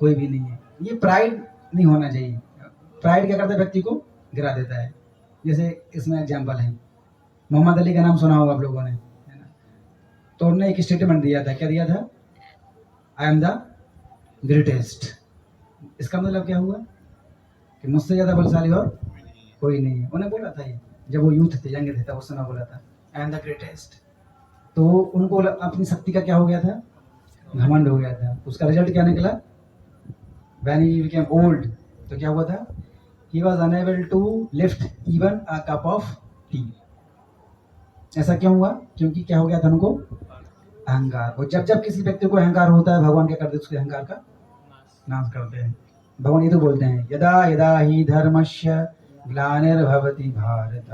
कोई भी नहीं है। ये प्राइड नहीं होना चाहिए। प्राइड क्या करता है, व्यक्ति को गिरा देता है। जैसे इसमें एग्जाम्पल है, मोहम्मद अली का नाम सुना होगा आप लोगों ने, है ना। तो उन्होंने एक स्टेटमेंट दिया था, क्या दिया था, आई एम द ग्रेटेस्ट। इसका मतलब क्या हुआ कि मुझसे ज्यादा बलशाली और कोई नहीं है। उन्हें बोला था ये, जब वो यूथ थे, यंग थे, तब उस समय बोला था आई एम द ग्रेटेस्ट। तो उनको अपनी शक्ति का क्या हो गया था, घमंड हो गया था। उसका रिजल्ट क्या निकला, व्हेन ही बिकेम ओल्ड, तो क्या हुआ था, he was unable to lift even a cup of tea. ऐसा क्यों हुआ, क्योंकि क्या हो गया था उनको, अहंकार। और जब जब किसी व्यक्ति को अहंकार होता है, भगवान क्या करते हैं, उसके अहंकार का नाश करते हैं। भगवान ये तो बोलते हैं, यदा यदा ही धर्मस्य ग्लानिर्भवति भारत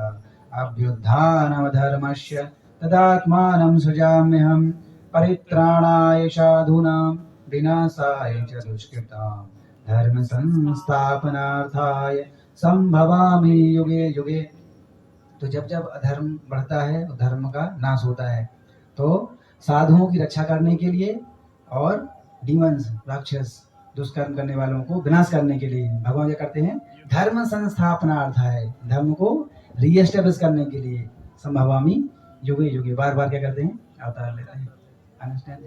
अभ्युत्थानमधर्मस्य तदात्मानं सृजाम्यहं परित्राणाय साधूनां विनाशाय च दुष्कृतां धर्म संस्थापनार्थाय संभवामि युगे युगे। तो जब जब अधर्म बढ़ता है तो धर्म का नाश होता है। तो साधुओं की रक्षा करने के लिए और डीमंस, राक्षस, दुष्कर्म करने वालों को विनाश करने के लिए भगवान क्या करते हैं, धर्म संस्थापनार्थ है, धर्म को रीएस्टेब्लिश करने के लिए संभवामी युगे युगे, बार बार क्या करते हैं, अवतार लेते हैं। अंडरस्टैंड?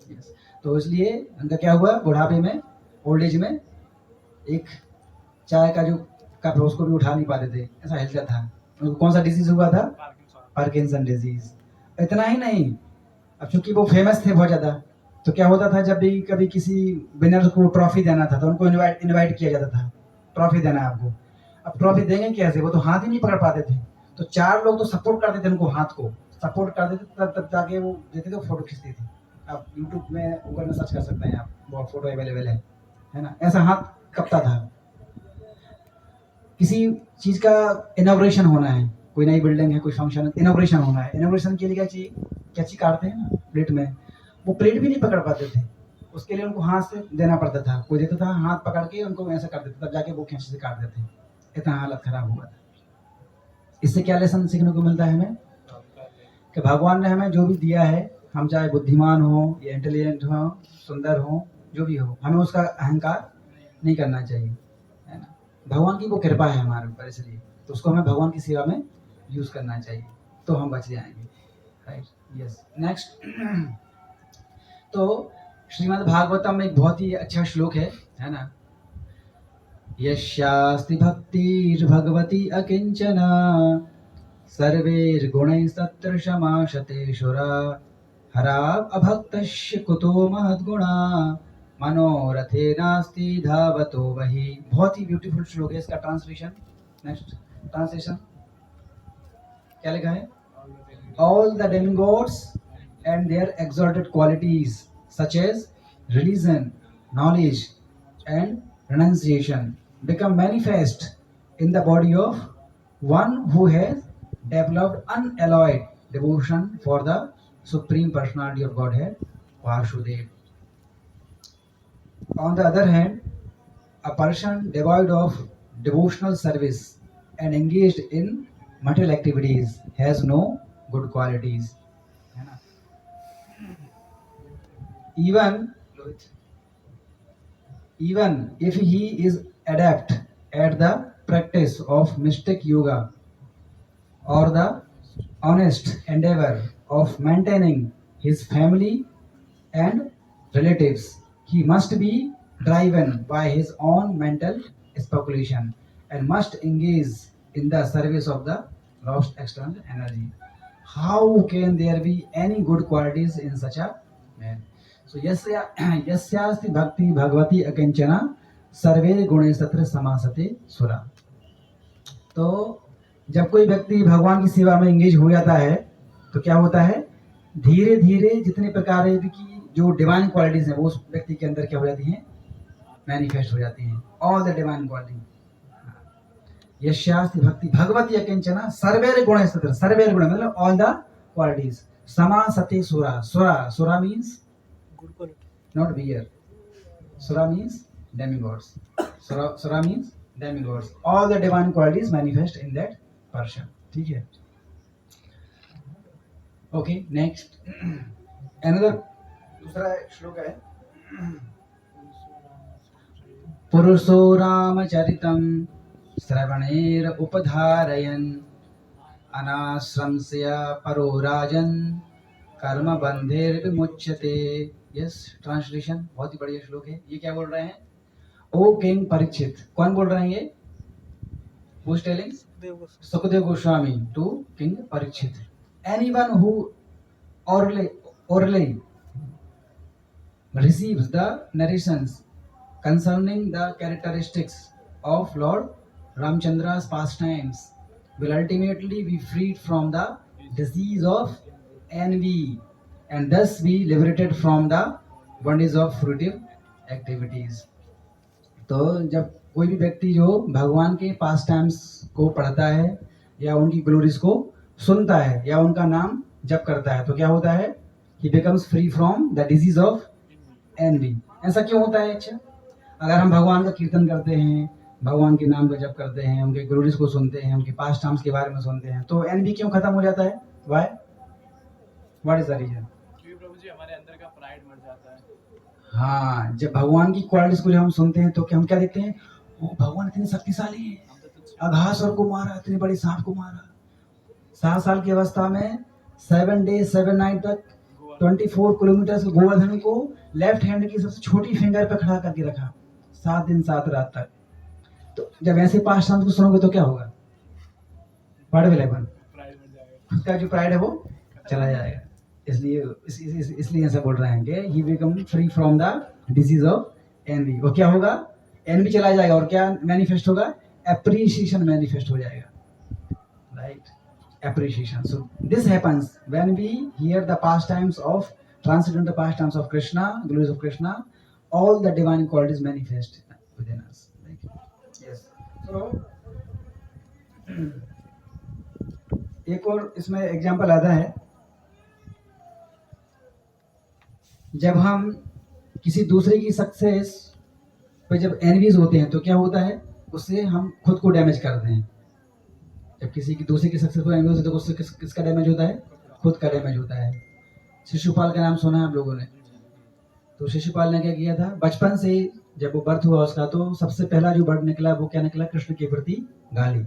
यस। तो इसलिए उनका क्या हुआ, बुढ़ापे में, ओल्ड एज में, एक चाय का जो कप है उसको भी उठा नहीं पाते थे, ऐसा हिलता था। उनको कौन सा डिजीज हुआ था, पार्किंसन डिजीज। इतना ही नहीं, अब चूंकि वो फेमस थे बहुत ज्यादा, तो क्या होता था, जब भी कभी किसी विनर को ट्रॉफी देना था तो उनको इनवाइट किया जाता था, ट्रॉफी देना है आपको। अब ट्रॉफी देंगे कैसे, वो तो हाथ ही नहीं पकड़ पाते थे। तो चार लोग तो सपोर्ट करते थे उनको, हाथ को सपोर्ट करते थे, तब तब जाके वो देते थे, फोटो खींचते थे। आप यूट्यूब में, गूगल में सर्च कर सकते हैं आप, बहुत फोटो अवेलेबल है ना। ऐसा हाथ कपता था। किसी चीज का इनॉग्रेशन होना है, कोई नई बिल्डिंग है, कोई फंक्शन, इनॉग्रेशन होना है, इनॉग्रेशन के लिए क्या चाहिए, कैंची काटते हैं ना प्लेट में, वो प्लेट भी नहीं पकड़ पाते थे, उसके लिए उनको हाथ से देना पड़ता था, कोई देता था हाथ पकड़ के उनको ऐसा कर देता, तब जाके वो कैंची से काट देते, इतना हालत खराब हुआ था। इससे क्या लेसन सीखने को मिलता है हमें कि भगवान ने हमें जो भी दिया है, हम चाहे बुद्धिमान हो या इंटेलिजेंट हो, सुंदर हो, जो भी हो, हमें उसका अहंकार नहीं करना चाहिए, है ना। भगवान की वो कृपा है हमारे ऊपर, इसलिए तो उसको हमें भगवान की सेवा में यूज करना चाहिए, तो हम बच जाएंगे, राइट। Yes, next. तो श्रीमद् भागवतम में एक बहुत ही अच्छा श्लोक है ना। यस्यास्ति भक्तिर्भगवती अकिंचना सर्वैर्गुणैस्तत्र समाशते शुरा हराव अभक्तस्य कुतो महद्गुणा मनोरथे नास्ति धावतो वही। बहुत ही ब्यूटीफुल श्लोक है, इसका ट्रांसलेशन, नेक्स्ट ट्रांसलेशन क्या लिखा है, all the demigods and their exalted qualities such as religion, knowledge and renunciation become manifest in the body of one who has developed unalloyed devotion for the Supreme Personality of Godhead, Vasudev. On the other hand, a person devoid of devotional service and engaged in material activities has no good qualities. Even if he is adept at the practice of mystic yoga or the honest endeavor of maintaining his family and relatives, he must be driven by his own mental speculation and must engage in the service of the lost external energy. How can there be any good qualities in such a man? So yasyasti bhakti bhagavati akinchana सर्वे गुणे सत्र समासते सुरा। तो जब कोई व्यक्ति भगवान की सेवा में एंगेज हो जाता है तो क्या होता है, धीरे धीरे जितने प्रकार की जो डिवाइन क्वालिटीज हैं वो उस व्यक्ति के अंदर क्या हो जाती हैं, मैनिफेस्ट हो जाती हैं, ऑल द डिवाइन क्वालिटी। यस्यास्ति भक्ति भगवती अकिंचना सर्वैर गुण सत्र, सर्वैर गुण मतलब ऑल द क्वालिटीज, समासते सुरा। सुरा means good quality, not beer. Sura means demigods. Sura means demigods. All the divine qualities manifest in that person. ठीक है? Okay, next. Another दूसरा श्लोक है, पुरुषो रामचरितं श्रवणेर उपधारयन् अनाश्रमस्य परो राजन् कर्म बंधेर विमुच्यते। यस, ट्रांसलेशन बहुत ही बढ़िया श्लोक है। ये क्या बोल रहे हैं, ओ किंग परीक्षित, कौन बोल रहे हैं ये, who is telling, Sukhdev Goswami to king Parikshit. Anyone who orally receives the narrations concerning the characteristics of Lord Ramchandra's pastimes will ultimately be freed from the disease of envy and thus be liberated from the bondage of fruitive activities. तो जब कोई भी व्यक्ति जो भगवान के पास times को पढ़ता है या उनकी ग्लोरीज को सुनता है या उनका नाम जप करता है तो क्या होता है, he becomes free from the disease of envy. ऐसा क्यों होता है? अच्छा, अगर हम भगवान का कीर्तन करते हैं, भगवान के नाम का जप करते हैं, उनके ग्लोरीज को सुनते हैं, उनके पास टाइम्स के बारे में सुनते हैं, तो एनवी क्यों खत्म हो जाता है? Why? What is the reason? क्योंकि प्रभु जी हमारे अंदर का प्राइड मर जाता है। हाँ, जब भगवान की क्वालिटीज को जब हम सुनते हैं तो क्या हम क्या देखते हैं, ओ भगवान इतने शक्तिशाली है, अघासुर को मारा, इतने बड़े सांप को मारा, 7 साल की अवस्था में 7 days 7 night तक 24 किलोमीटर से गोवर्धन को लेफ्ट हैंड की सबसे छोटी फिंगर पे खड़ा करके रखा 7 दिन 7 रात तक। तो जब ऐसे पास शांत को सुनोगे तो क्या होगा, बड़े लेवल उसका जो प्राइड है वो चला जाएगा। इसलिए ऐसा बोल रहे हैं कि he become free from the disease of envy. वो क्या होगा, एनवी चला जाएगा और क्या मैनिफेस्ट होगा, एप्रिसिएशन मैनिफेस्ट हो जाएगा, right, appreciation. So this happens when we hear the pastimes of transcendental pastimes of Krishna, glories of Krishna, all the divine qualities manifest within us. Right? Yes. So एक और इसमें example आता है, जब हम किसी दूसरे की सक्सेस पे जब एनवीज होते हैं तो क्या होता है, उससे हम खुद को डैमेज करते हैं। जब किसी की दूसरे की सक्सेस पे एनवी होती है तो उससे किसका डैमेज होता है, खुद का डैमेज होता है। शिशुपाल का नाम सुना है आप लोगों ने। तो शिशुपाल ने क्या किया था, बचपन से ही जब वो बर्थ हुआ उसका, तो सबसे पहला जो वर्ड निकला वो क्या निकला, कृष्ण के प्रति गाली,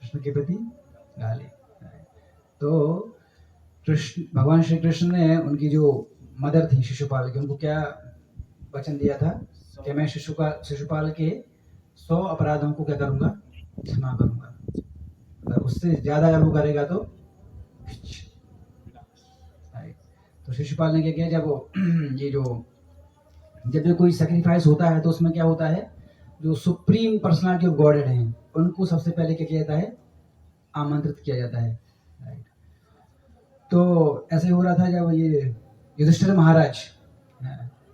कृष्ण के प्रति गाली। तो कृष्ण, भगवान श्री कृष्ण ने उनकी जो मदर थी शिशुपाल की, उनको क्या वचन दिया था कि मैं शिशुपाल के 100 अपराधों को क्या करूंगा, क्षमा करूंगा। अगर उससे ज्यादा अगर वो करेगा तो शिशुपाल ने क्या किया, जब वो ये जो जब भी कोई सेक्रीफाइस होता है तो उसमें क्या होता है, जो सुप्रीम पर्सनालिटी ऑफ गॉडेड हैं उनको सबसे पहले क्या किया जाता है, आमंत्रित किया जाता है। राइट। तो ऐसे हो रहा था जब ये युधिष्ठिर महाराज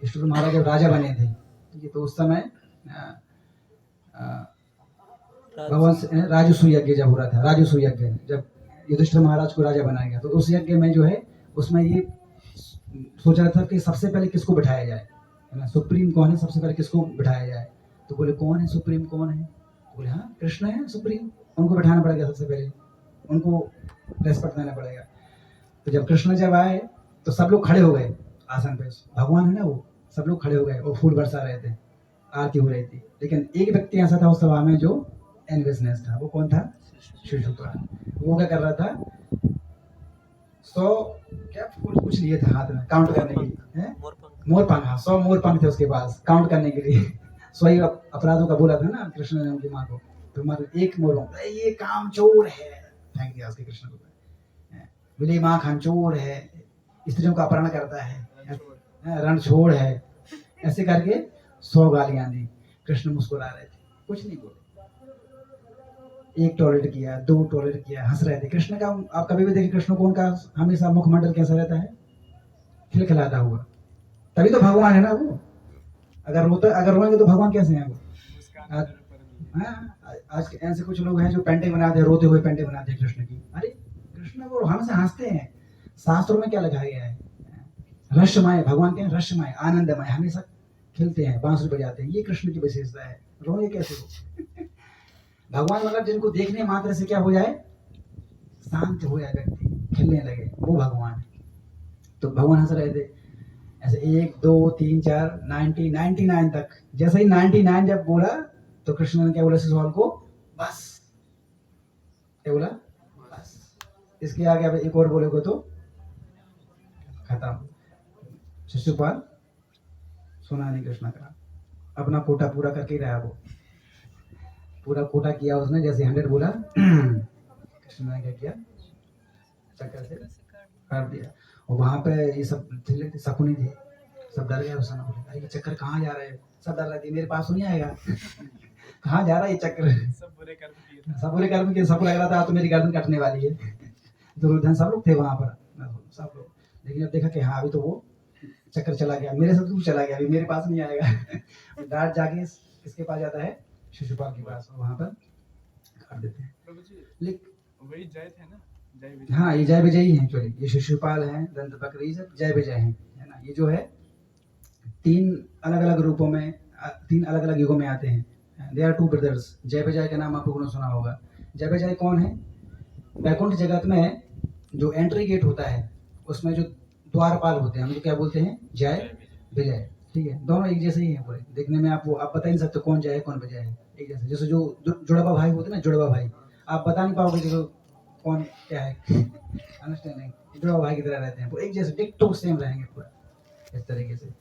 जब राजा बने थे, ठीक है, तो उस समय भगवान राजसूय यज्ञ जब हो रहा था, राजसूय यज्ञ जब युधिष्ठिर महाराज को राजा बनाया गया, तो उस यज्ञ में जो है उसमें ये सोचा था कि सबसे पहले किसको बिठाया जाए, है ना, सुप्रीम कौन है, सबसे पहले किसको बिठाया जाए। तो बोले कौन है सुप्रीम, कौन है, बोले हाँ कृष्ण है सुप्रीम, उनको बिठाना पड़ेगा, सबसे पहले उनको रेस्पेक्ट देना पड़ेगा। तो जब कृष्ण जब आए तो सब लोग खड़े हो गए आसन पे, भगवान है ना वो, सब लोग खड़े हो गए और फूल बरसा रहे थे, आरती हो रही थी। लेकिन एक व्यक्ति ऐसा था उस सभा में जो एनवियसनेस था, वो कौन था, शिशुपाल। वो क्या कर रहा था, 100 क्या कुछ लिए थे हाथ में काउंट करने के लिए, मोरपंख, हाँ 100 मोरपंख थे उसके पास काउंट करने के लिए। 100 ही अपराधों का बोला था ना कृष्ण ने उनकी माँ को, तो मात्र एक मोरपंख, ये काम चोर है, फेंक दिया उसके कृष्ण को, बोले माँ खान चोर है, स्त्रियों का अपहरण करता है, रणछोड़ है, ऐसे करके 100 गालियां दी। कृष्ण मुस्कुरा रहे थे, कुछ नहीं बोले, एक टॉयलेट किया, 2 टॉयलेट किया, हंस रहे थे। कृष्ण का आप कभी भी देखिए, कृष्ण को उनका हमेशा मुखमंडल कैसा रहता है, खिलखिलाता हुआ, तभी तो भगवान है ना वो। अगर रोएंगे तो भगवान कैसे हैं वो। आज के ऐसे कुछ लोग हैं जो पेंटिंग बनाते हैं, रोते हुए पेंटिंग बनाते हैं कृष्ण की। अरे कृष्ण वो हमसे हंसते हैं। शास्त्रों में क्या लिखा गया है, रसमय, भगवान के रसमय, आनंदमय, हमेशा खिलते हैं, बांसुरी बजाते हैं, ये कृष्ण की विशेषता है। रोए कैसे हो भगवान मतलब जिनको देखने मात्र से क्या हो जाए, शांत हो जाए व्यक्ति, खिलने लगे, वो भगवान है। तो भगवान हंस रहे थे ऐसे 1 2 3 4 99 तक। जैसे ही 99 जब बोला तो कृष्ण ने क्या बोला शिशुपाल को, बस, क्या बोला, बस, इसके आगे अब एक और बोलोगे तो खत्म। शिशुपाल सुना नहीं कृष्ण का, अपना कोटा पूरा करके रहा, वो पूरा कोटा किया उसने। जैसे 100 बोला कृष्ण ने क्या किया, चक्कर से काट दिया। और वहां पे ये सब थे, शकुनी थे, सब डर गए उस समय, बोले अरे ये चक्कर कहाँ जा रहे हैं, सब डर रहे थे मेरे पास तो नहीं आएगा कहाँ जा रहा है ये चक्कर, सब बुरे कर्म किए, सब बुरे कर्म किए, सबको लग रहा था तो मेरी गर्दन कटने वाली है। दुर्योधन सब लोग थे वहां पर, सब लोग, लेकिन अब देखा कि हाँ अभी तो वो चक्कर चला गया, मेरे से दूर चला गया, अभी मेरे पास नहीं आएगा। डांट जाके किसके पास जाता है, शिशुपाल के पास, और वहां पर काट देते हैं। प्रभु जी लेकिन वही जय थे ना, जय विजय। हाँ ये जय विजय ही है एक्चुअली, ये शिशुपाल है, दंतवक्र, ये सब जय विजय है ना। ये जो है 3 अलग अलग रूपों में, 3 अलग अलग युगों में आते हैं। They are 2 brothers. Jay Vijay का नाम आप लोगों ने सुना होगा। जय विजय कौन है, वैकुंठ जगत में जो एंट्री गेट होता है उसमें जो द्वारपाल होते हैं, हम क्या बोलते हैं, जय विजय, ठीक है, दोनों एक जैसे ही हैं पूरे देखने में। आप बता नहीं सकते कौन जय है कौन विजय है, एक जैसे। जैसे जो जुड़वा भाई होते हैं ना, जुड़वा भाई, आप बता नहीं पाओगे कि कौन क्या है, अंडरस्टैंडिंग, जुड़वा भाई की तरह रहते हैं, वो एक जैसे डिक्टो सेम रहेंगे पूरा इस तरीके से।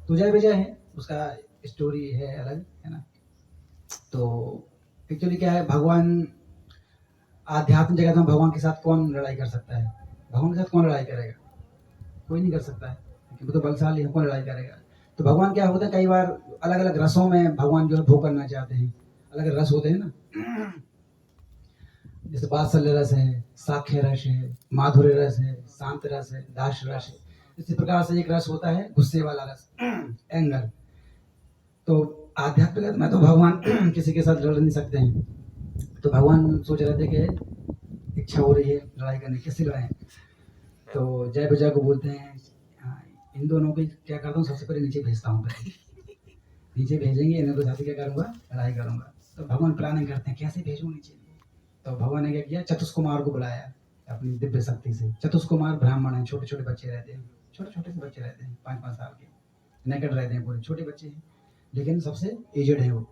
तो जय विजय है, उसका स्टोरी है अलग, है ना। तो एक्चुअली क्या है, भगवान आध्यात्म जगत में भगवान के साथ कौन लड़ाई कर सकता है, भगवान के साथ कौन लड़ाई करेगा, कोई नहीं कर सकता है, क्योंकि वो तो बलशाली है, कौन लड़ाई करेगा। तो भगवान क्या होता है, कई बार अलग अलग रसों में भगवान जो है भोग करना चाहते हैं, अलग अलग रस होते हैं ना, जैसे वात्सल्य रस है, साख्य रस है, माधुर्य रस है, शांत रस है, दास रस है। इसी प्रकार से एक रस होता है गुस्से वाला रस, एंगर। तो आध्यात्मिक में तो भगवान किसी के साथ लड़ नहीं सकते हैं। तो भगवान सोच रहे थे कि इच्छा हो रही है लड़ाई करने की, किससे लड़ाएं? तो जय विजय को बोलते हैं हाँ, इन दोनों को क्या करता हूँ, सबसे पहले नीचे भेजता हूँ पहले। नीचे भेजेंगे इन्हें को साथ क्या करूँगा, लड़ाई करूँगा। तो भगवान प्लानिंग करते हैं कैसे भेजूँ नीचे। तो भगवान ने क्या किया, चतुष्कुमार को बुलाया अपनी दिव्य शक्ति से। चतुष्कुमार ब्राह्मण हैं, छोटे छोटे बच्चे रहते हैं, छोटे छोटे से बच्चे रहते हैं, 5-5 साल के, नेकेड रहते हैं, पूरे छोटे बच्चे हैं, लेकिन सबसे एजड है वो,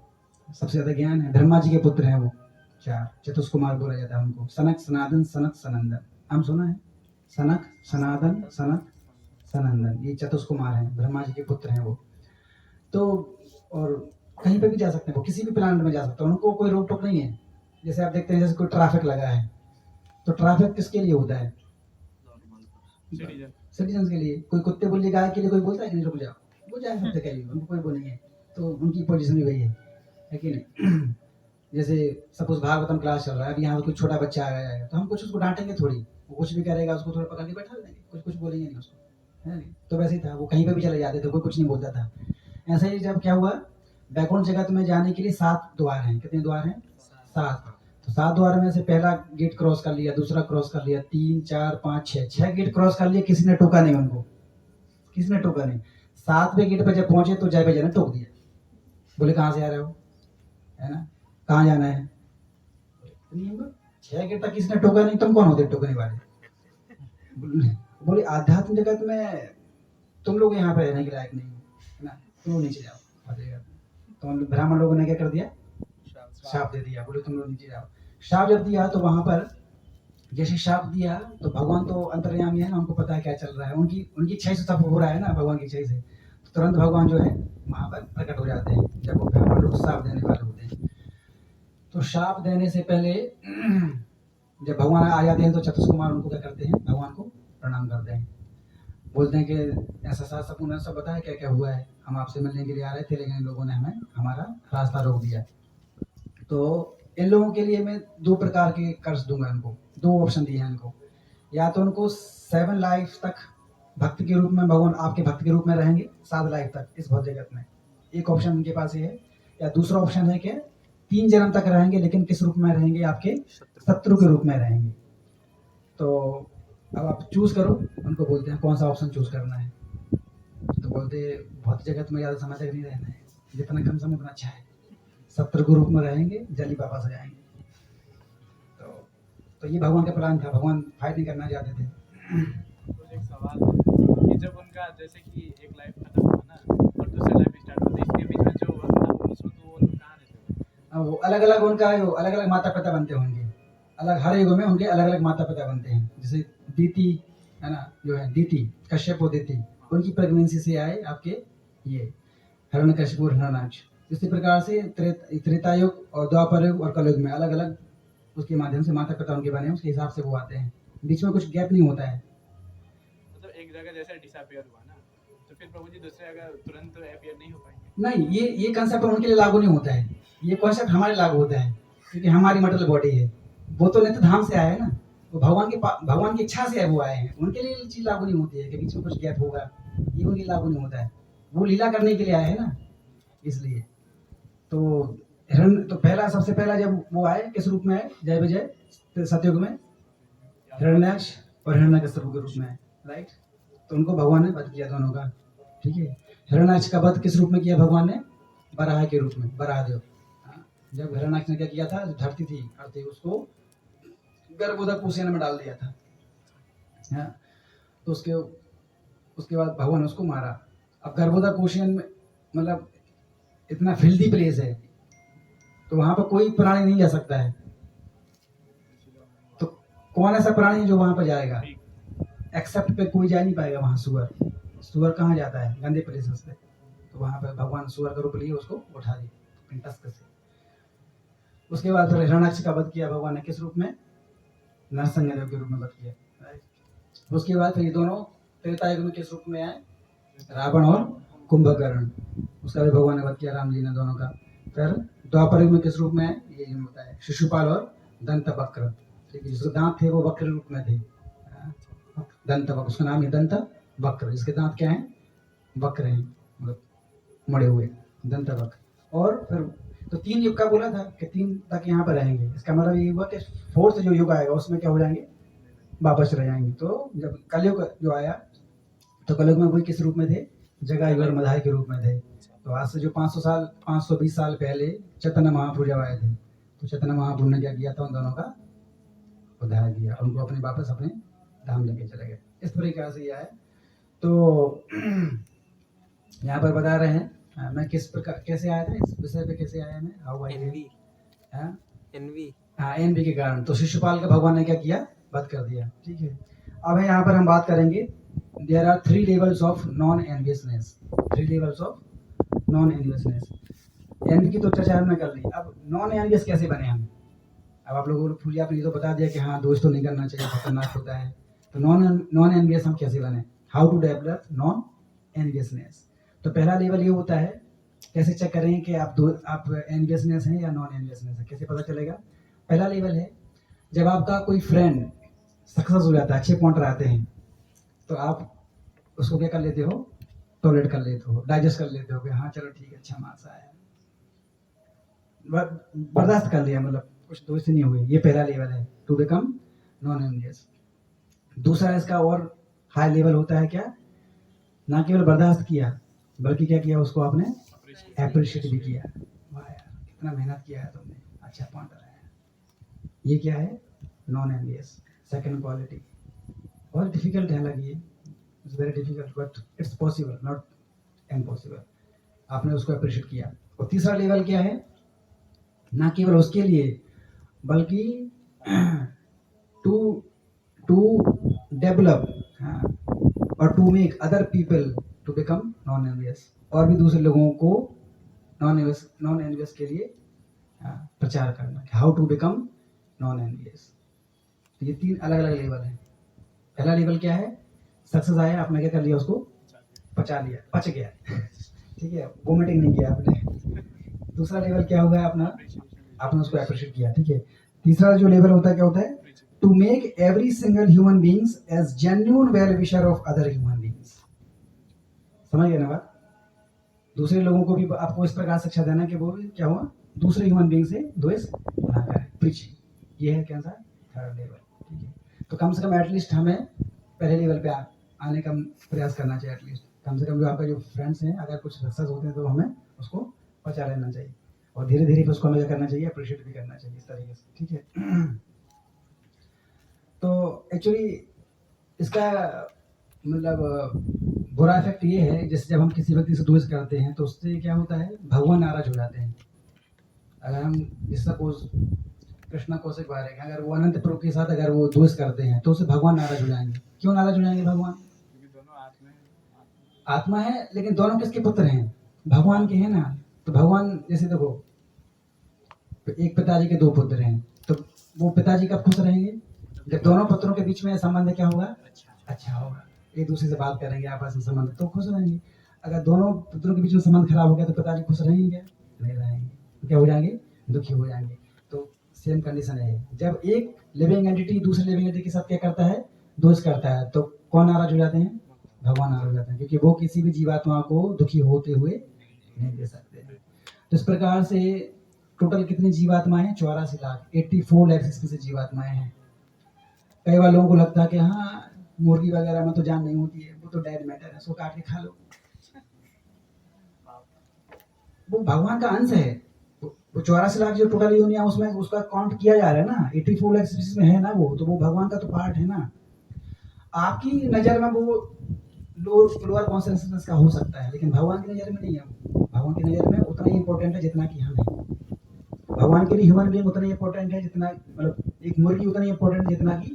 सबसे ज्यादा ज्ञान है। ब्रह्मा जी के पुत्र हैं वो 4, चतुष्कुमार बोला जाता है उनको। सनक सनातन सनत सनंदन, हम सुना है, सनक सनातन सनत सनंदन, ये चतुष्कुमार हैं, ब्रह्मा जी के पुत्र हैं वो। तो और कहीं पे भी जा सकते हैं वो, किसी भी प्लांट में जा सकते हैं, उनको कोई रोक टोक नहीं है। जैसे आप देखते हैं जैसे कोई ट्रैफिक लगा है, तो ट्रैफिक किसके लिए होता है? सिटीजन सिटीजन के लिए। कोई कुत्ते बिल्ली गाय के लिए कोई बोलता है कि नहीं रुक जाओ, वो जाए सब जगह ही, उनको कोई वो नहीं है। तो उनकी पोजीशन भी वही है कि नहीं? जैसे सपोज भागवतम क्लास चल रहा है, अब यहाँ कोई छोटा बच्चा आ गया है, तो हम कुछ उसको डांटेंगे थोड़ी, वो कुछ भी करेगा उसको थोड़ा पकड़ के बैठा देंगे, कुछ कुछ बोलेंगे नहीं उसको, है नहीं? तो वैसे ही था, वो कहीं पे भी चले जाते थे, कोई कुछ नहीं बोलता था। ऐसे ही जब क्या हुआ, बैकुंठ जगत में जाने के लिए 7 द्वार हैं। कितने द्वार हैं? 7। तो 7 द्वार में से पहला गेट क्रॉस कर लिया, दूसरा क्रॉस कर लिया, 3 4 5 6 गेट क्रॉस कर लिए, किसी ने टोका नहीं उनको, किसी ने टोका नहीं। 7वें गेट पर जब पहुंचे तो जय भैया ने टोक दिया, बोले कहाँ से आ रहे हो, है ना, कहाँ जाना है? 6 गेट तक किसी ने टोका नहीं, तुम कौन होते टोकने वाले? बोले आध्यात्म जगत में तुम लोग यहाँ पे रहने के लायक नहीं हो, है ना, तुम लोग नीचे जाओ। तो ब्राह्मण लोगों ने क्या कर दिया, शाप दे दिया, बोले तुम लोग नीचे जाओ। शाप जब दिया तो वहां पर जैसे शाप दिया तो भगवान तो अंतर्यामी है ना, उनको पता है क्या चल रहा है, उनकी उनकी इच्छा से सब हो रहा है ना, भगवान की इच्छा से। तो तुरंत भगवान जो है वहां पर प्रकट हो जाते हैं जब वो ब्राह्मण लोग शाप देने वाले होते हैं। तो शाप देने से पहले जब भगवान आ जाते हैं तो चतुष्कुमार उनको क्या करते हैं, भगवान को प्रणाम करते हैं, बोलते हैं कि ऐसा साथ सब सब बताया क्या क्या हुआ है, हम आपसे मिलने के लिए आ रहे थे लेकिन इन लोगों ने हमें हमारा रास्ता रोक दिया। तो इन लोगों के लिए मैं 2 प्रकार के कर्ज दूंगा इनको, 2 ऑप्शन दिए हैं इनको। या तो उनको 7 लाइफ तक भक्त के रूप में, भगवान आपके भक्त के रूप में रहेंगे 7 लाइफ तक इस भौतिक जगत में, एक ऑप्शन उनके पास ये है। या दूसरा ऑप्शन है कि 3 जन्म तक रहेंगे, लेकिन किस रूप में रहेंगे, आपके शत्रु के रूप में रहेंगे। तो अब आप चूज करो, उनको बोलते हैं कौन सा ऑप्शन चूज करना है। तो बोलते भौतिक जगत में ज़्यादा समय तक नहीं रहना है, जितना कम समय उतना अच्छा है, शत्रु के रूप में रहेंगे, जल्दी वापस आ जाएंगे। तो ये भगवान का प्लान था, भगवान फाइट नहीं करना चाहते थे। तो एक सवाल है कि जब उनका जैसे कि एक लाइफ खत्म हुआ ना और दूसरा लाइफ स्टार्ट हुआ, तो इसके बीच में जो वक्त उसमें तो वो लोग कहाँ रहते हैं? अब वो अलग अलग उनका अलग अलग माता पिता बनते होंगे, अलग हर युग में उनके अलग अलग माता पिता बनते हैं। जैसे दीति है ना, जो है दीति कश्यप और दीति, उनकी प्रेगनेंसी से आए आपके ये हिरण्यकशिपु और हिरण्याक्ष। इसी प्रकार से त्रेता युग और द्वापर युग और कलयुग में अलग अलग उसके माध्यम से माता पिता उनके बने, उसके हिसाब से वो आते हैं, बीच में कुछ गैप नहीं होता है। मतलब एक जगह जैसे डिसअपियर हुआ ना, तो फिर प्रभु जी दूसरे जगह तुरंत अपीयर नहीं हो पाएंगे? नहीं, ये कंसेप्ट उनके लिए लागू नहीं होता है, ये कॉन्सेप्ट हमारे लागू होता है, क्योंकि हमारी मटल बॉडी है, वो तो नित्य धाम से आए हैं ना, वो भगवान की इच्छा से वो आए हैं, उनके लिए ये चीज लागू नहीं होती है कि बीच में कुछ गैप होगा, ये उनके लागू नहीं होता है, वो लीला करने के लिए आए हैं ना, इसलिए। तो पहला सबसे पहला जब वो आए किस रूप में आए, जय विजय सतयुग में हिरण्याक्ष और हिरण्यकशिपु के रूप में, राइट। तो उनको भगवान ने वध किया दोनों का, ठीक है। हिरण्याक्ष का वध किस रूप में किया भगवान ने, बराह के रूप में, बराहदेव। जब हिरण्याक्ष ने क्या किया था, धरती थी अर्थी, उसको गर्भोदक कुसेन में डाल दिया था, तो उसके बाद भगवान उसको मारा। अब गर्भोदक कुसेन में मतलब इतना फिल्दी प्लेस है, तो वहां पर कोई प्राणी नहीं जा सकता है। तो कौन ऐसा प्राणी है जो वहां पर जाएगा, एक्सेप्ट पे कोई जा नहीं पाएगा वहां। सुअर कहाँ जाता है, गंदे प्लेसेस पे, तो वहां पर भगवान सुअर का रूप लिए उसको उठा दिया टस्क से। उसके बाद फिर हिरण्याक्ष का वध किया भगवान ने किस रूप में, नरसिंहदेव के रूप में वध किया। उसके बाद फिर ये दोनों त्रेता युग में किस रूप में आए, रावण और कुंभकर्ण, उसका भी भगवान ने वध किया राम जी ने दोनों का। फिर द्वापर युग में किस रूप में आए, ये होता है शिशुपाल और दंत वक्र, ठीक है, जिसके दांत थे वो वक्र रूप में थे, दंत वक्र, उसका नाम है दंत वक्र, जिसके दांत क्या हैं, वक्र हैं, मतलब मड़े हुए, दंत वक्र। और फिर तो 3 युग का बोला था कि 3 तक यहाँ पर रहेंगे। इसका मतलब ये हुआ कि 4th जो युग आएगा उसमें क्या हो जाएंगे, वापस रह जाएंगे। तो जब कलयुग जो आया तो कलयुग में वही किस रूप में थे, जगायुग और मधाई के रूप में थे। तो आज से जो 520 साल पहले चैतन्य महाप्रभु जब आए थे, तो चैतन्य महाप्रभु ने क्या किया था, उन दोनों का उद्धार किया, उनको अपने वापस अपने धाम लेके चले गए। इस तरीके से यह है। तो यहाँ पर बता रहे हैं मैं किस प्रकार कैसे आया था, इस विषय पे कैसे आया मैं, हाउ आई एनवी हाँ एनवी एनवी के कारण। तो शिशुपाल का भगवान ने क्या किया, वध कर दिया। ठीक है, अब यहाँ पर हम बात करेंगे, there are 3 levels of non enviousness. 3 levels of non enviousness. Envy की तो चर्चा हमने कर ली। अब नॉन एनवियस कैसे बने हम, अब आप लोगों को पूरी आपने ये तो बता दिया कि हाँ दोस्त तो नहीं करना चाहिए, खतरनाक होता है। तो नॉन एनवियस हम कैसे बने, how to develop non enviousness. तो पहला लेवल ये होता है, कैसे चेक करें कि आप एनवियसनेस हैं या नॉन एनवियसनेस है, कैसे पता चलेगा। पहला लेवल है, जब आपका कोई फ्रेंड सक्सेस हो जाता है, अच्छे पॉइंट आते हैं, तो आप उसको क्या कर लेते हो, टॉलरेट कर लेते हो, डाइजेस्ट कर लेते हो कि हाँ चलो ठीक है, अच्छा मार्क्स आया, बर्दाश्त कर लिया, मतलब कुछ दोस्ती नहीं हुई। ये पहला लेवल है, टू बिकम नॉन एनवियस। दूसरा इसका और हाई लेवल होता है क्या, ना केवल बर्दाश्त किया बल्कि क्या किया, उसको आपने अप्रिशिएट भी किया। वाह यार कितना मेहनत किया है तुमने, अच्छा पॉइंट आया। ये क्या है, नॉन एनवियस। सेकंड क्वालिटी बहुत डिफिकल्ट है, लगी it's very difficult but it's possible, not impossible. आपने उसको अप्रिशिएट किया। और तीसरा लेवल क्या है, ना केवल उसके लिए बल्कि टू डेवलप और to make other people to become non envious, और भी दूसरे लोगों को नॉन एनवियस के लिए प्रचार करना, how to become non envious. तो ये 3 अलग अलग लेवल हैं। पहला लेवल क्या है, सक्सेस आया, आपने क्या कर लिया, उसको पचा लिया, पच गया ठीक है, वोमिटिंग नहीं किया आपने। दूसरा लेवल क्या हुआ है अपना, आपने उसको अप्रिशिएट किया। ठीक है, तीसरा जो लेवल होता है क्या होता है, to make every single human beings as genuine well wisher of other human beings. समझ गए ना बात। दूसरे लोगों को भी आपको इस प्रकार शिक्षा देना कि वो क्या हुआ, दूसरे ह्यूमन बीइंग से द्वेष ना करें, प्रीच। ये है कैसा, थर्ड लेवल। ठीक है, तो कम से कम एटलीस्ट हमें पहले लेवल पे आने का प्रयास करना चाहिए। एटलीस्ट कम से कम जो आपका जो फ्रेंड्स हैं, अगर कुछ सक्सेस होते हैं तो हमें उसको पचा लेना चाहिए, और धीरे धीरे उसको हमें क्या करना चाहिए, अप्रिशिएट भी करना चाहिए, इस तरीके से। ठीक है, तो एक्चुअली इसका मतलब बुरा इफेक्ट ये है, जैसे जब हम किसी व्यक्ति से द्वेष करते हैं तो उससे क्या होता है, भगवान नाराज हो जाते हैं। अगर हम सपोज कृष्णा कौशिक बारे हैं, अगर वो अनंत प्रभु के साथ अगर वो द्वेष करते हैं तो उससे भगवान नाराज हो जाएंगे। क्यों नाराज हो जाएंगे भगवान, क्योंकि दोनों आत्मा है, लेकिन दोनों किसके पुत्र हैं, भगवान के हैं ना। तो भगवान जैसे देखो, एक पिताजी के 2 पुत्र हैं, तो वो पिताजी कब खुश रहेंगे, जब दोनों पुत्रों के बीच में संबंध क्या होगा, अच्छा होगा, एक दूसरे से बात करेंगे, आपस में संबंध, तो खुश रहेंगे। अगर दोनों पुत्रों के बीच में संबंध खराब हो गया तो पिताजी खुश रहेंगे क्या, नहीं रहेंगे, तो क्या हो जाएंगे, दुखी हो जाएंगे। तो सेम कंडीशन है, जब एक लिविंग एंटिटी दूसरे लिविंग एंटिटी के साथ क्या करता है, दोष करता है, तो कौन नाराज हो जाते हैं, भगवान नाराज हो जाते हैं, क्योंकि वो किसी भी जीवात्मा को दुखी होते हुए नहीं दे सकते। तो इस प्रकार से टोटल कितनी जीवात्मा है, 84 लाख, 84 लाख इसमें से जीवात्माएं हैं। कई बार लोगों को लगता है कि हाँ मुर्गी वगैरह में तो जान नहीं होती है, वो तो डेड मैटर है, उसको काट के खा लो, वो भगवान का अंश है। वो 84 लाख जो टोटल यूनिया उसमें उसका काउंट किया जा रहा है ना, 84 लाख स्पीशीज में है ना वो, तो वो भगवान का तो पार्ट है ना। आपकी नजर में वो लोअर कॉन्शियसनेस का हो सकता है, लेकिन भगवान की नजर में नहीं है। भगवान की नजर में उतना ही इंपॉर्टेंट है जितना कि हम हैं। भगवान के लिए ह्यूमन बीइंग उतना ही इंपॉर्टेंट है जितना, मतलब एक मुर्गी उतना ही इंपॉर्टेंट है जितना कि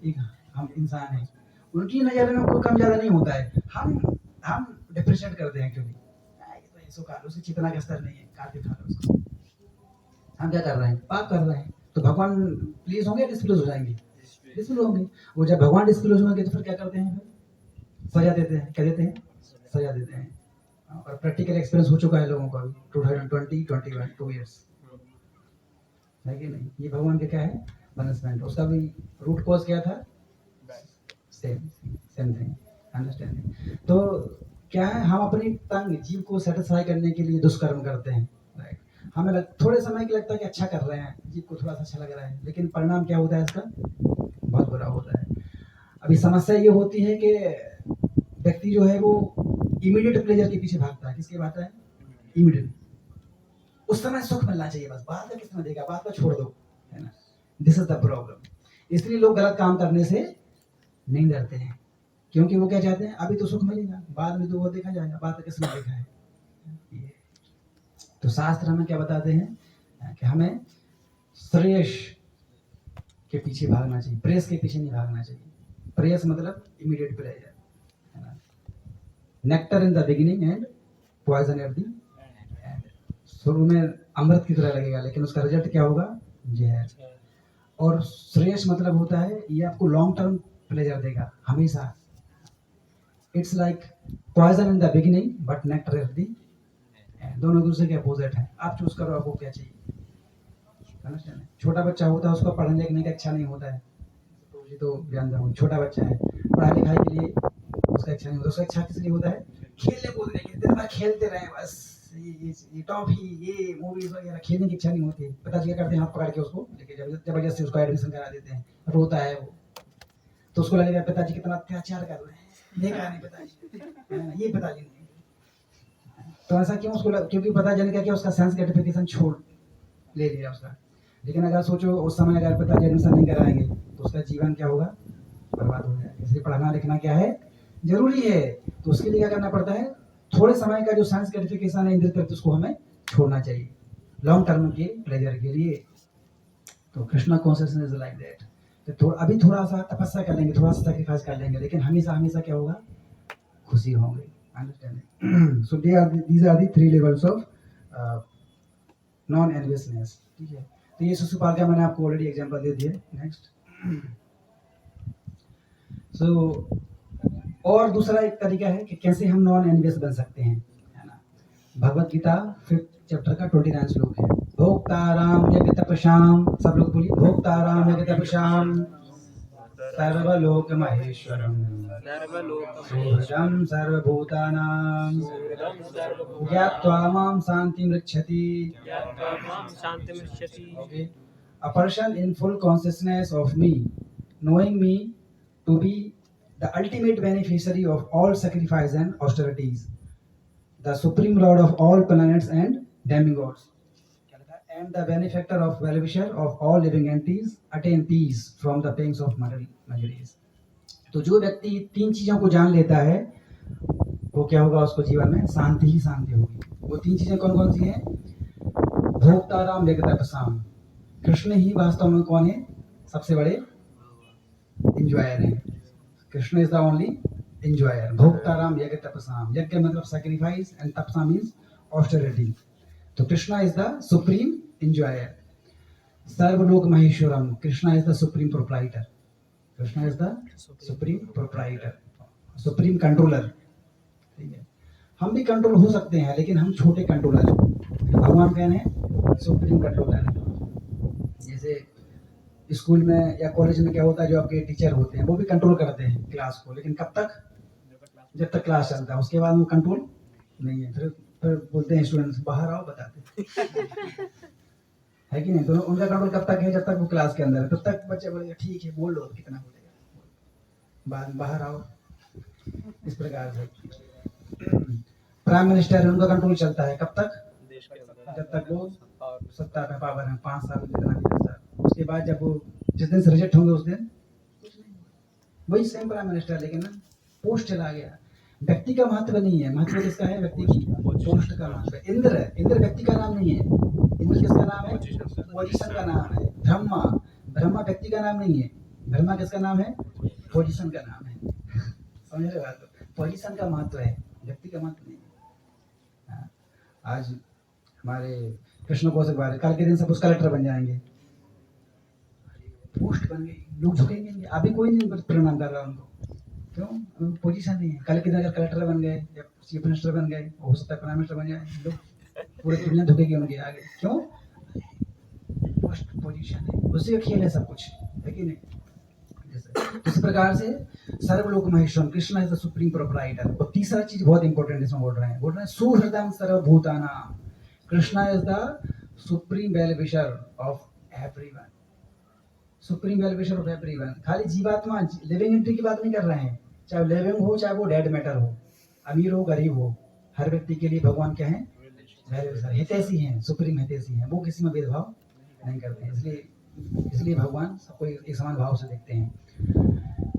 एक हम इंसान हैं। उनकी नजर में कोई कम ज्यादा नहीं होता है। हम डिफरेंशिएट करते हैं, क्योंकि तो इसको खा लो, उसकी चेतना का स्तर नहीं है, काट के खा लो उसको। हम क्या कर रहे हैं, पाप कर रहे हैं। तो भगवान प्लीज होंगे, डिस्प्लेज हो जाएंगे, डिस्प्लेज होंगे। वो जब भगवान डिस्प्लेज होंगे तो फिर क्या करते हैं, फिर सजा देते हैं, क्या देते हैं, सजा देते हैं। और प्रैक्टिकल एक्सपीरियंस हो चुका है लोगों का भी, 2020-21 2 इयर्स है कि नहीं। ये भगवान का क्या है, पनिशमेंट। उसका भी रूट कॉज क्या था, सेम थिंग, अंडरस्टैंडिंग। तो क्या है, हम अपनी तंग जीव को सेटिस्फाई करने के लिए दुष्कर्म करते हैं, राइट। थोड़े समय के लगता है कि अच्छा कर रहे हैं, जीव को थोड़ा सा अच्छा लग रहा है, लेकिन परिणाम क्या होता है इसका? बहुत बुरा होता है। अभी समस्या ये होती है कि व्यक्ति जो है वो इमीडिएट प्लेजर के पीछे भागता है। किसके भागता है? इमीडिएट। उस समय सुख मिलना चाहिए, बस बाद में किसने देगा, बाद में छोड़ दो, है ना। This is the problem. इसलिए लोग गलत काम करने से नहीं डरते हैं, क्योंकि वो क्या चाहते हैं, अभी तो सुख मिलेगा, बाद में तो वो देखा जाएगा, बाद में किसने देखा है। तो शास्त्र हमें क्या बताते हैं कि हमें श्रेयस के पीछे भागना चाहिए, प्रेस के पीछे नहीं भागना चाहिए। प्रेस मतलब इमीडिएट प्लेजर, है ना। Nectar in the beginning and poison at the end. शुरू में अमृत की तरह लगेगा, लेकिन उसका रिजल्ट क्या होगा? जहर। और श्रेयस मतलब होता है ये आपको लॉन्ग टर्म प्लेजर देगा हमेशा। It's like poison in the beginning but nectar at the end. दोनों दूसरे के अपोजिट हैं। आप चूज करो आपको क्या चाहिए। छोटा बच्चा होता है, उसको पढ़ने लिखने का इच्छा नहीं होता है, तो जानता हूँ छोटा बच्चा है, पढ़ाई लिखाई के लिए उसका इच्छा नहीं होता। उसका इच्छा किस लिए होता है? खेलने कूदने की, दिन भर खेलते रहे बस, ये टॉफी, ये मूवीज वगैरह, खेलने की इच्छा नहीं होती। पिताजी क्या करते हैं, हाथ पकड़ के उसको लेके जबरदस्ती उसको एडमिशन करा देते हैं। रोता है वो, तो उसको लगेगा पिताजी कितना अत्याचार कर रहे हैं, देखा नहीं पिताजी, ये पिताजी नहीं। तो ऐसा क्यों? उसको क्योंकि पिताजी ने क्या किया, उसका सेंस ग्रेटिफिकेशन छोड़ ले लिया उसका। लेकिन अगर सोचो उस समय अगर पिताजी एडमिशन नहीं कराएंगे तो उसका जीवन क्या होगा? बर्बाद हो जाएगा। इसलिए पढ़ना लिखना क्या है? जरूरी है। तो उसके लिए क्या करना पड़ता है? थोड़े समय का जो साइंस ग्रेटिफिकेशन है इंद्रिय तृप्ति, उसको हमें छोड़ना चाहिए लॉन्ग टर्म के प्लेजर के लिए। तो Krishna consciousness is like that. तो अभी थोड़ा सा तपस्या कर लेंगे, थोड़ा सा सैक्रिफाइस कर लेंगे, लेकिन हमेशा हमेशा क्या होगा? खुशी होंगे। Understanding. So these are the 3 levels of non enviousness. ठीक है, तो ये शिशुपाल का मैंने आपको ऑलरेडी एग्जांपल दे दिया। नेक्स्ट। सो और दूसरा एक तरीका है कि कैसे हम नॉन एनवियस बन सकते हैं, है ना। भगवत गीता 5th चैप्टर का 29 श्लोक है। भोक्ताराम यज्ञ तपस्याम, सब लोग बोलिए, भोक्ताराम यज्ञ तपस्याम सर्वलोक महेश्वरम सुहृदं सर्वभूतानां ज्ञात्वा मां शांतिं रक्षति। Okay. A person in full consciousness of me, knowing me to be the ultimate beneficiary of all sacrifice and austerities, the supreme lord of all planets and demigods, and the benefactor of well-wisher of all living entities, attain peace from the pangs of miseries. तो जो व्यक्ति 3 चीजों को जान लेता है वो क्या होगा? उसको जीवन में शांति ही शांति होगी। वो 3 चीजें कौन कौन सी हैं? भोक्ताराम यज्ञ तपस्याम, कृष्ण ही वास्तव में कौन है? सबसे बड़े इंजॉयर हैं। Krishna is the only enjoyer. भोक्ताराम यज्ञ तपस्याम, यज्ञ मतलब सैक्रिफाइस एंड तपसा मींस ऑस्टेरिटी। तो Krishna is the supreme enjoyer. सर्वलोक महेश्वरम, Krishna is the supreme proprietor. Krishna is the supreme proprietor, supreme controller. ठीक है, हम भी कंट्रोल हो सकते हैं, लेकिन हम छोटे कंट्रोलर हैं। भगवान कौन है? सुप्रीम कंट्रोलर है। जैसे स्कूल में या कॉलेज में क्या होता है, जो आपके टीचर होते हैं वो भी कंट्रोल करते हैं क्लास को, लेकिन कब तक? जब तक क्लास चलता है, उसके बाद वो कंट्रोल नहीं है। फिर बोलते हैं स्टूडेंट्स बाहर आओ, बताते है कि नहीं। तो उनका कंट्रोल कब तक है? जब तक वो क्लास के अंदर है, तब तक बच्चे बोलेंगे ठीक है बोल लो, कितना बोलेगा, बाद बाहर आओ। इस प्रकार से प्राइम मिनिस्टर है, उनका कंट्रोल चलता है कब तक? जब तक वो सत्ता पे पावर है, 5 साल जितना भी 10 साल। उसके बाद जब वो जिस दिन से रिजेक्ट होंगे उस दिन वही सेम प्राइम मिनिस्टर, लेकिन ना पोस्ट चला गया। व्यक्ति का महत्व नहीं है, महत्व किसका है? व्यक्ति की पोस्ट का महत्व है। इंद्र, इंद्र व्यक्ति का नाम नहीं है। इंद्र किसका नाम है? पोजीशन का नाम है। ब्रह्मा, ब्रह्मा व्यक्ति का नाम नहीं है। ब्रह्मा किसका नाम है? पोजीशन का नाम है। समझ रहे बात? पोजीशन का महत्व है, व्यक्ति का महत्व नहीं है। आज हमारे कृष्ण कौशिक बारे, कल के दिन सब उस कलेक्टर बन जाएंगे, पोस्ट बन गई, लोग झुकेंगे। अभी कोई नहीं प्रणाम कर रहा उनको, क्यों? पोजीशन नहीं है। कल के दिन अगर कलेक्टर बन गए या चीफ मिनिस्टर बन गए, हो सकता है प्राइम मिनिस्टर बन जाए, लोग पूरी दुनिया झुकेगी उनके आगे। क्यों? पोस्ट पोजीशन है, उसी का खेल है सब कुछ, है कि नहीं। इस प्रकार से सर्वलोक महेश्वरम, Krishna is the supreme proprietor. और तीसरा चीज बहुत इंपॉर्टेंट इसमें बोल रहे हैं सुहृदं सर्वभूतानां, Krishna is the supreme well-wisher of everyone, supreme well-wisher of everyone. खाली जीवात्मा लिविंग एंटिटी की बात नहीं कर रहे हैं, चाहे लिविंग हो चाहे वो डेड मैटर हो, अमीर हो गरीब हो, हर व्यक्ति के लिए भगवान क्या है, वेलविशर, हितैषी हैं, सुप्रीम हितैषी हैं, वो किसी में भेदभाव नहीं करते हैं। इसलिए भगवान सबको एक समान भाव से देखते हैं।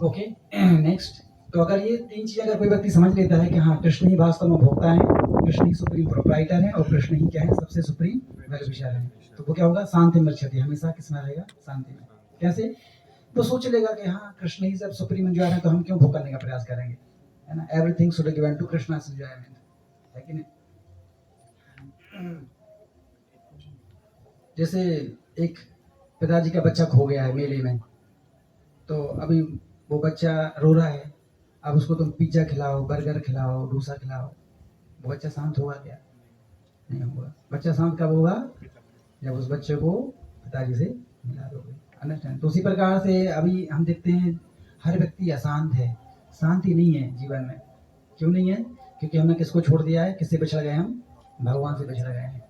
Okay, next. तो अगर ये तीन चीजें अगर कोई व्यक्ति समझ लेता है कि हाँ कृष्ण ही वास्तव में भोक्ता है, कृष्ण ही सुप्रीम प्रोप्राइटर है और कृष्ण ही क्या है, सबसे सुप्रीम वेलविशर है, तो वो क्या होगा, शांति में रक्षति, हमेशा किसमें रहेगा, शांति में। कैसे, तो सोच लेगा कि हाँ कृष्ण ही सब सुप्रीम एंजॉयर है, तो हम क्यों भोग करने का प्रयास करेंगे, है ना। Everything should be given to Krishna's enjoyment, है कि नहीं। जैसे एक पिताजी का बच्चा खो गया है मेले में, तो अभी वो बच्चा रो रहा है, अब उसको तुम पिज्जा खिलाओ, बर्गर खिलाओ, डोसा खिलाओ, वो बच्चा शांत होगा क्या, नहीं होगा। बच्चा शांत कब होगा, जब उस बच्चे को पिताजी से मिला दोगे, अंडरस्टैंड। तो उसी प्रकार से अभी हम देखते हैं हर व्यक्ति अशांत है, शांति नहीं है जीवन में। क्यों नहीं है, क्योंकि हमने किसको छोड़ दिया है, किससे बिछड़ गए हम, भगवान से बिछड़ गए हैं।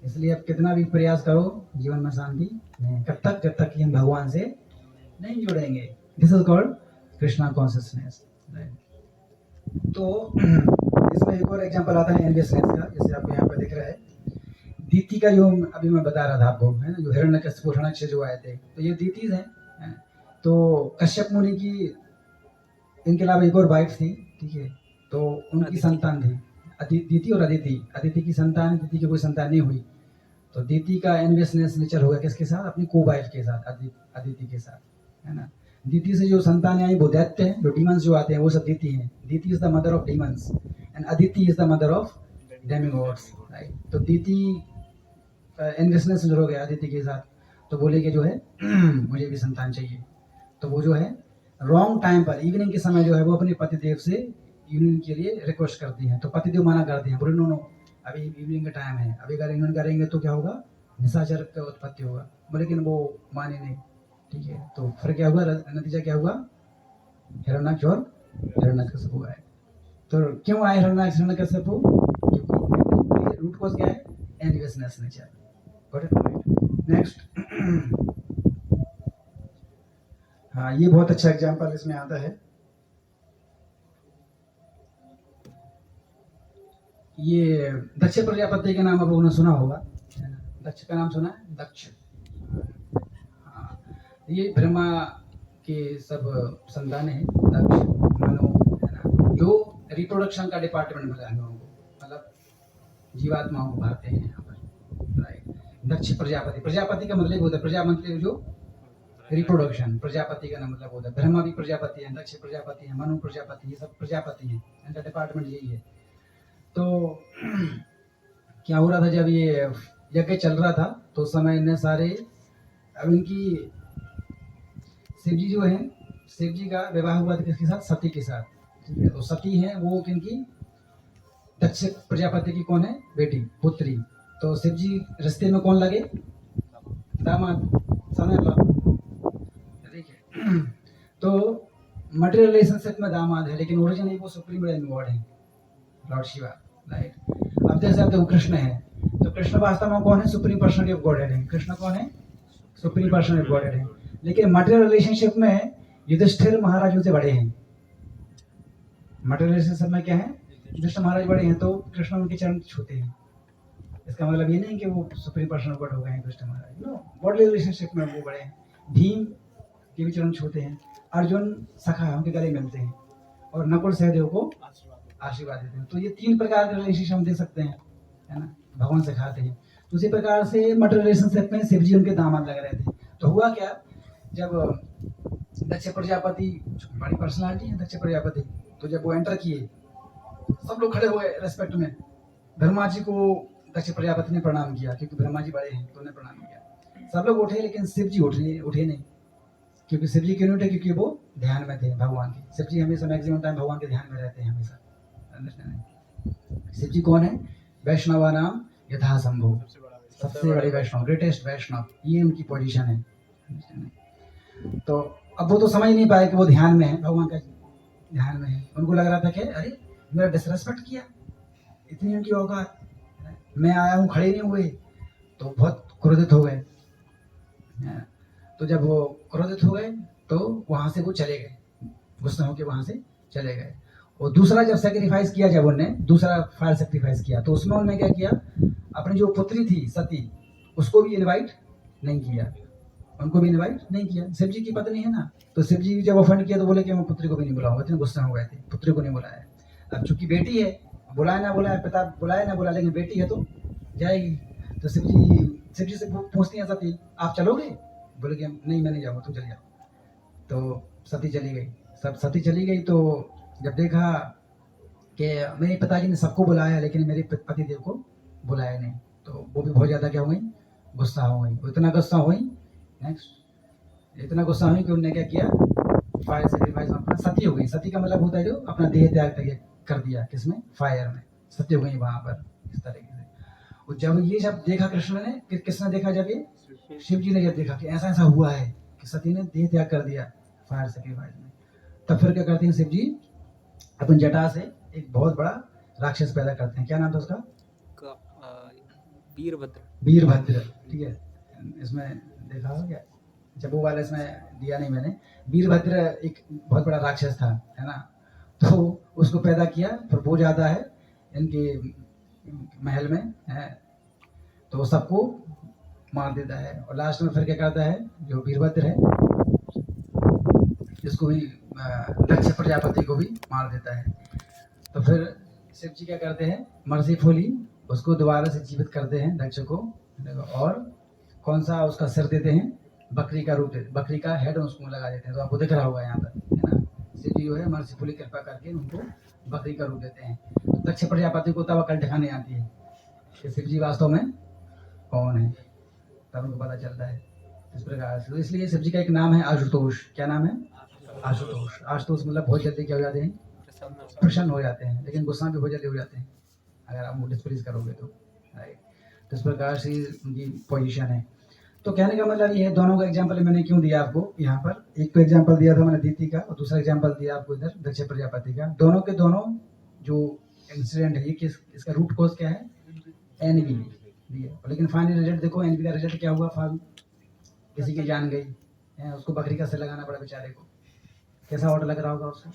इसलिए अब कितना भी प्रयास करो जीवन में शांति नहीं, जब तक कि हम भगवान से नहीं जुड़ेंगे। This is called Krishna consciousness. तो इसमें एक और एग्जांपल आता है एनवियसनेस का, जैसे आपको यहाँ पे दिख रहा है दीति का, जो अभी मैं बता रहा था आपको, है ना, जो हिरण्यकशिपु हिरण्याक्ष जो आए थे, तो ये दीतीज हैं, है? तो कश्यप मुनि की इनके अलावा एक और वाइफ थी, ठीक है, तो उनकी संतान थी दीति और अदिति। अदिति की संतान, दीति की कोई संतान नहीं हुई, तो दीति का एनवियसनेस नेचर होगा किसके साथ, अपनी को वाइफ के साथ, अदिति के साथ, है ना। दीति से जो संतान आई वो दैत्य है, जो डीमंस जो आते हैं वो सब दीति हैं। Diti is the mother of demons and Aditi is the mother of demigods, right. तो दीति एनवियसनेस हो गया अदिति के साथ, तो बोले कि जो है मुझे भी संतान चाहिए, तो वो जो है रॉन्ग टाइम पर इवनिंग के समय जो है वो अपने पतिदेव से यूनियन के लिए रिक्वेस्ट करती हैं, तो पतिदेव मना करते हैं, बोले नो नो अभी इवनिंग का टाइम है, अभी अगर यूनियन करेंगे तो क्या होगा, निशाचर का उत्पत्ति होगा, लेकिन वो माने नहीं, ठीक है। तो फिर क्या हुआ, नतीजा क्या हुआ, हिरण्याक्ष और हिरण्यकशिपु आए। तो क्यों आए हिरण्याक्ष, रूट कॉज क्या है, एनवियसनेस नेचर। नेक्स्ट। हाँ, ये बहुत अच्छा एग्जांपल इसमें आता है। ये दक्ष प्रजापति के नाम आप लोगों ने सुना होगा, दक्ष का नाम सुना है, दक्ष। हाँ, ये ब्रह्मा के सब संतान है, दक्ष, मनु, है ना, जो रिप्रोडक्शन का डिपार्टमेंट मिला है हम लोगों को, मतलब जीवात्माओं को भरते हैं यहाँ पर, राइट। दक्ष प्रजापति, प्रजापति का मतलब होता है, प्रजा मतलब जो रिप्रोडक्शन, प्रजापति का नाम मतलब होता है। ब्रह्मा भी प्रजापति है, दक्ष प्रजापति है, मनु प्रजापति, ये सब प्रजापति हैं, इनका डिपार्टमेंट यही है। तो क्या हो रहा था, जब ये यज्ञ चल रहा था तो उस समय इन्हें सारे, अब इनकी शिव जी जो है, शिव जी का विवाह हुआ था किसके साथ, सती के साथ, ठीक है। तो सती है वो किनकी, दक्ष प्रजापति की कौन है, बेटी, पुत्री। तो शिव जी रिश्ते में कौन लगे, दामाद, ठीक है। तो मटेरियल रिलेशनशिप में दामाद है, लेकिन ओरिजिनली वो सुप्रीम गॉड है, लॉर्ड शिवा, राइट। अब जैसे आप देखो कृष्ण है, तो कृष्ण वास्तव में कौन है, सुप्रीम पर्सनालिटी ऑफ गॉडहेड है, कृष्ण कौन है, सुप्रीम पर्सनालिटी ऑफ गॉडहेड है। लेकिन मटेरियल रिलेशनशिप में युधिष्ठिर महाराज उनसे बड़े हैं, मटेरियल रिलेशनशिप में क्या है, युधिष्ठिर महाराज बड़े हैं, तो कृष्ण उनके चरण छूते हैं। इसका मतलब ये नहीं कि वो सुप्रीम पर्सन गॉड हो गए हैं कृष्ण महाराज, नो, बॉडी रिलेशनशिप में वो बड़े हैं। भीम के भी चरण छूते हैं, अर्जुन सखा उनके गले मिलते हैं, और नकुल सहदेव को आशीर्वाद देते हैं। तो ये तीन प्रकार के रिलेशनशिप हम दे सकते हैं, है ना, भगवान सिखाते हैं। तो उसी प्रकार से मटेरियल रिलेशनशिप में शिव जी उनके दामाद लग रहे थे। तो हुआ क्या, जब दक्ष प्रजापति, बड़ी पर्सनालिटी है दक्ष प्रजापति, तो जब वो एंटर किए, सब लोग खड़े हुए रेस्पेक्ट में, ब्रह्मा जी को दक्ष प्रजापति ने प्रणाम किया, क्योंकि ब्रह्मा जी बड़े हैं तो उन्हें प्रणाम किया। सब लोग उठे, लेकिन शिव जी उठे नहीं, क्योंकि शिव जी क्यों उठे, क्योंकि वो ध्यान में थे भगवान के। शिव जी हमेशा मैक्सिमम टाइम भगवान के ध्यान में रहते हैं हमेशा, अंडरस्टैंड। शिव जी कौन है, वैष्णवा नाम यथा संभव, सबसे बड़े वैष्णव, ग्रेटेस्ट वैष्णव, ये उनकी पोजीशन है। तो अब वो तो समझ नहीं पाए कि वो ध्यान में है, भगवान का ध्यान में है। उनको लग रहा था कि अरे मेरा डिसरेस्पेक्ट किया, इतनी उनकी औकात, मैं आया हूँ, खड़े नहीं हुए, तो बहुत क्रोधित हो गए। हाँ, तो जब वो क्रोधित हो गए तो वहां से वो चले गए, गुस्सा होकर वहां से चले गए। और दूसरा जब सेक्रीफाइस किया, जब उन्होंने दूसरा फायर सेक्रीफाइस किया, तो उसमें उन्होंने क्या किया, अपनी जो पुत्री थी सती, उसको भी इनवाइट नहीं किया, उनको भी इनवाइट नहीं किया। शिव जी की पत्नी है ना, तो शिव जी जब ऑफेंड किया तो बोले कि मैं पुत्री को भी नहीं बुलाऊंगा, इतने गुस्सा हो गए थे, पुत्री को नहीं बुलाया। अब चूंकि बेटी है, बुलाया ना बुलाया, पिता बुलाया ना बुलाया, लेकिन बेटी है तो जाएगी। तो शिव जी से पूछती है सती, आप चलोगे? बोले कि नहीं, मैं नहीं जाऊँगा, तुम चले जाओ। तो सती चली गई। सब सती चली गई तो जब देखा कि मेरे पिताजी ने सबको बुलाया लेकिन मेरे पतिदेव को बुलाया नहीं, तो वो भी बहुत ज़्यादा क्या हो गई, गुस्सा हो गई। वो इतना गुस्सा हुई, नेक्स्ट इतना गुस्सा हुई कि उन्होंने क्या किया, फायर सेक्रीफाइस अपना सती हो गई। सती का मतलब होता है जो अपना देह त्याग कर दिया, किसमें, फायर में, सती हो गई वहां पर इस तरीके से। और जब ये जब देखा कृष्ण ने, किसने देखा, जब ये शिव जी ने जब देखा कि ऐसा ऐसा हुआ है कि सती ने देह त्याग कर दिया फायर सेक्रीफाइस में, तब फिर क्या करते हैं शिव जी, अपन जटा से एक बहुत बड़ा राक्षस पैदा करते हैं। क्या नाम था उसका? वीरभद्र। वीरभद्र, ठीक है, इसमें देखा हो क्या, जब वो वाला इसमें दिया नहीं मैंने। वीरभद्र एक बहुत बड़ा राक्षस था, है ना, तो उसको पैदा किया। फिर वो जाता है इनके महल में है, तो सबको मार देता है। और लास्ट में फिर क्या करता है, जो वीरभद्र है इसको भी, दक्ष प्रजापति को भी मार देता है। तो फिर शिव जी क्या करते हैं, मर्सीफुली उसको दोबारा से जीवित करते हैं, दक्ष को, और कौन सा उसका सिर देते हैं, बकरी का रूप देते, बकरी का हेड उसको लगा देते हैं। तो आपको दिख रहा होगा यहाँ पर, है ना, शिव जी जो है मर्सीफुली कृपा करके उनको बकरी का रूप देते हैं। तो दक्ष प्रजापति को तब अकल ठिकाने आती है कि शिव जी वास्तव में कौन है, तब उनको पता चलता है इस प्रकार से। तो इसलिए शिव जी का एक नाम है आशुतोष। क्या नाम है? आशुतोष। आशुतोष मतलब बहुत जल्दी क्या हो जाते हैं, प्रसन्न हो जाते हैं, लेकिन गुस्सा भी बहुत जल्दी हो जाते हैं अगर आप डिस्प्लेस करोगे तो, राइट। तो इस प्रकार से उनकी पोजीशन है। तो कहने का मतलब ये है, दोनों का एग्जांपल मैंने क्यों दिया आपको यहाँ पर, एक तो एग्जांपल दिया था मैंने दीति का, और दूसरा एग्जांपल दिया आपको इधर दक्ष प्रजापति का। दोनों के दोनों जो इंसिडेंट है, ये इसका रूट कॉज क्या है, एनवी दिया, लेकिन फाइनल रिजल्ट देखो, एनवी का रिजल्ट क्या हुआ, किसी की जान गई है, उसको बकरी का सिर लगाना पड़ा बेचारे को। कैसा ऑर्डर लग रहा होगा उसको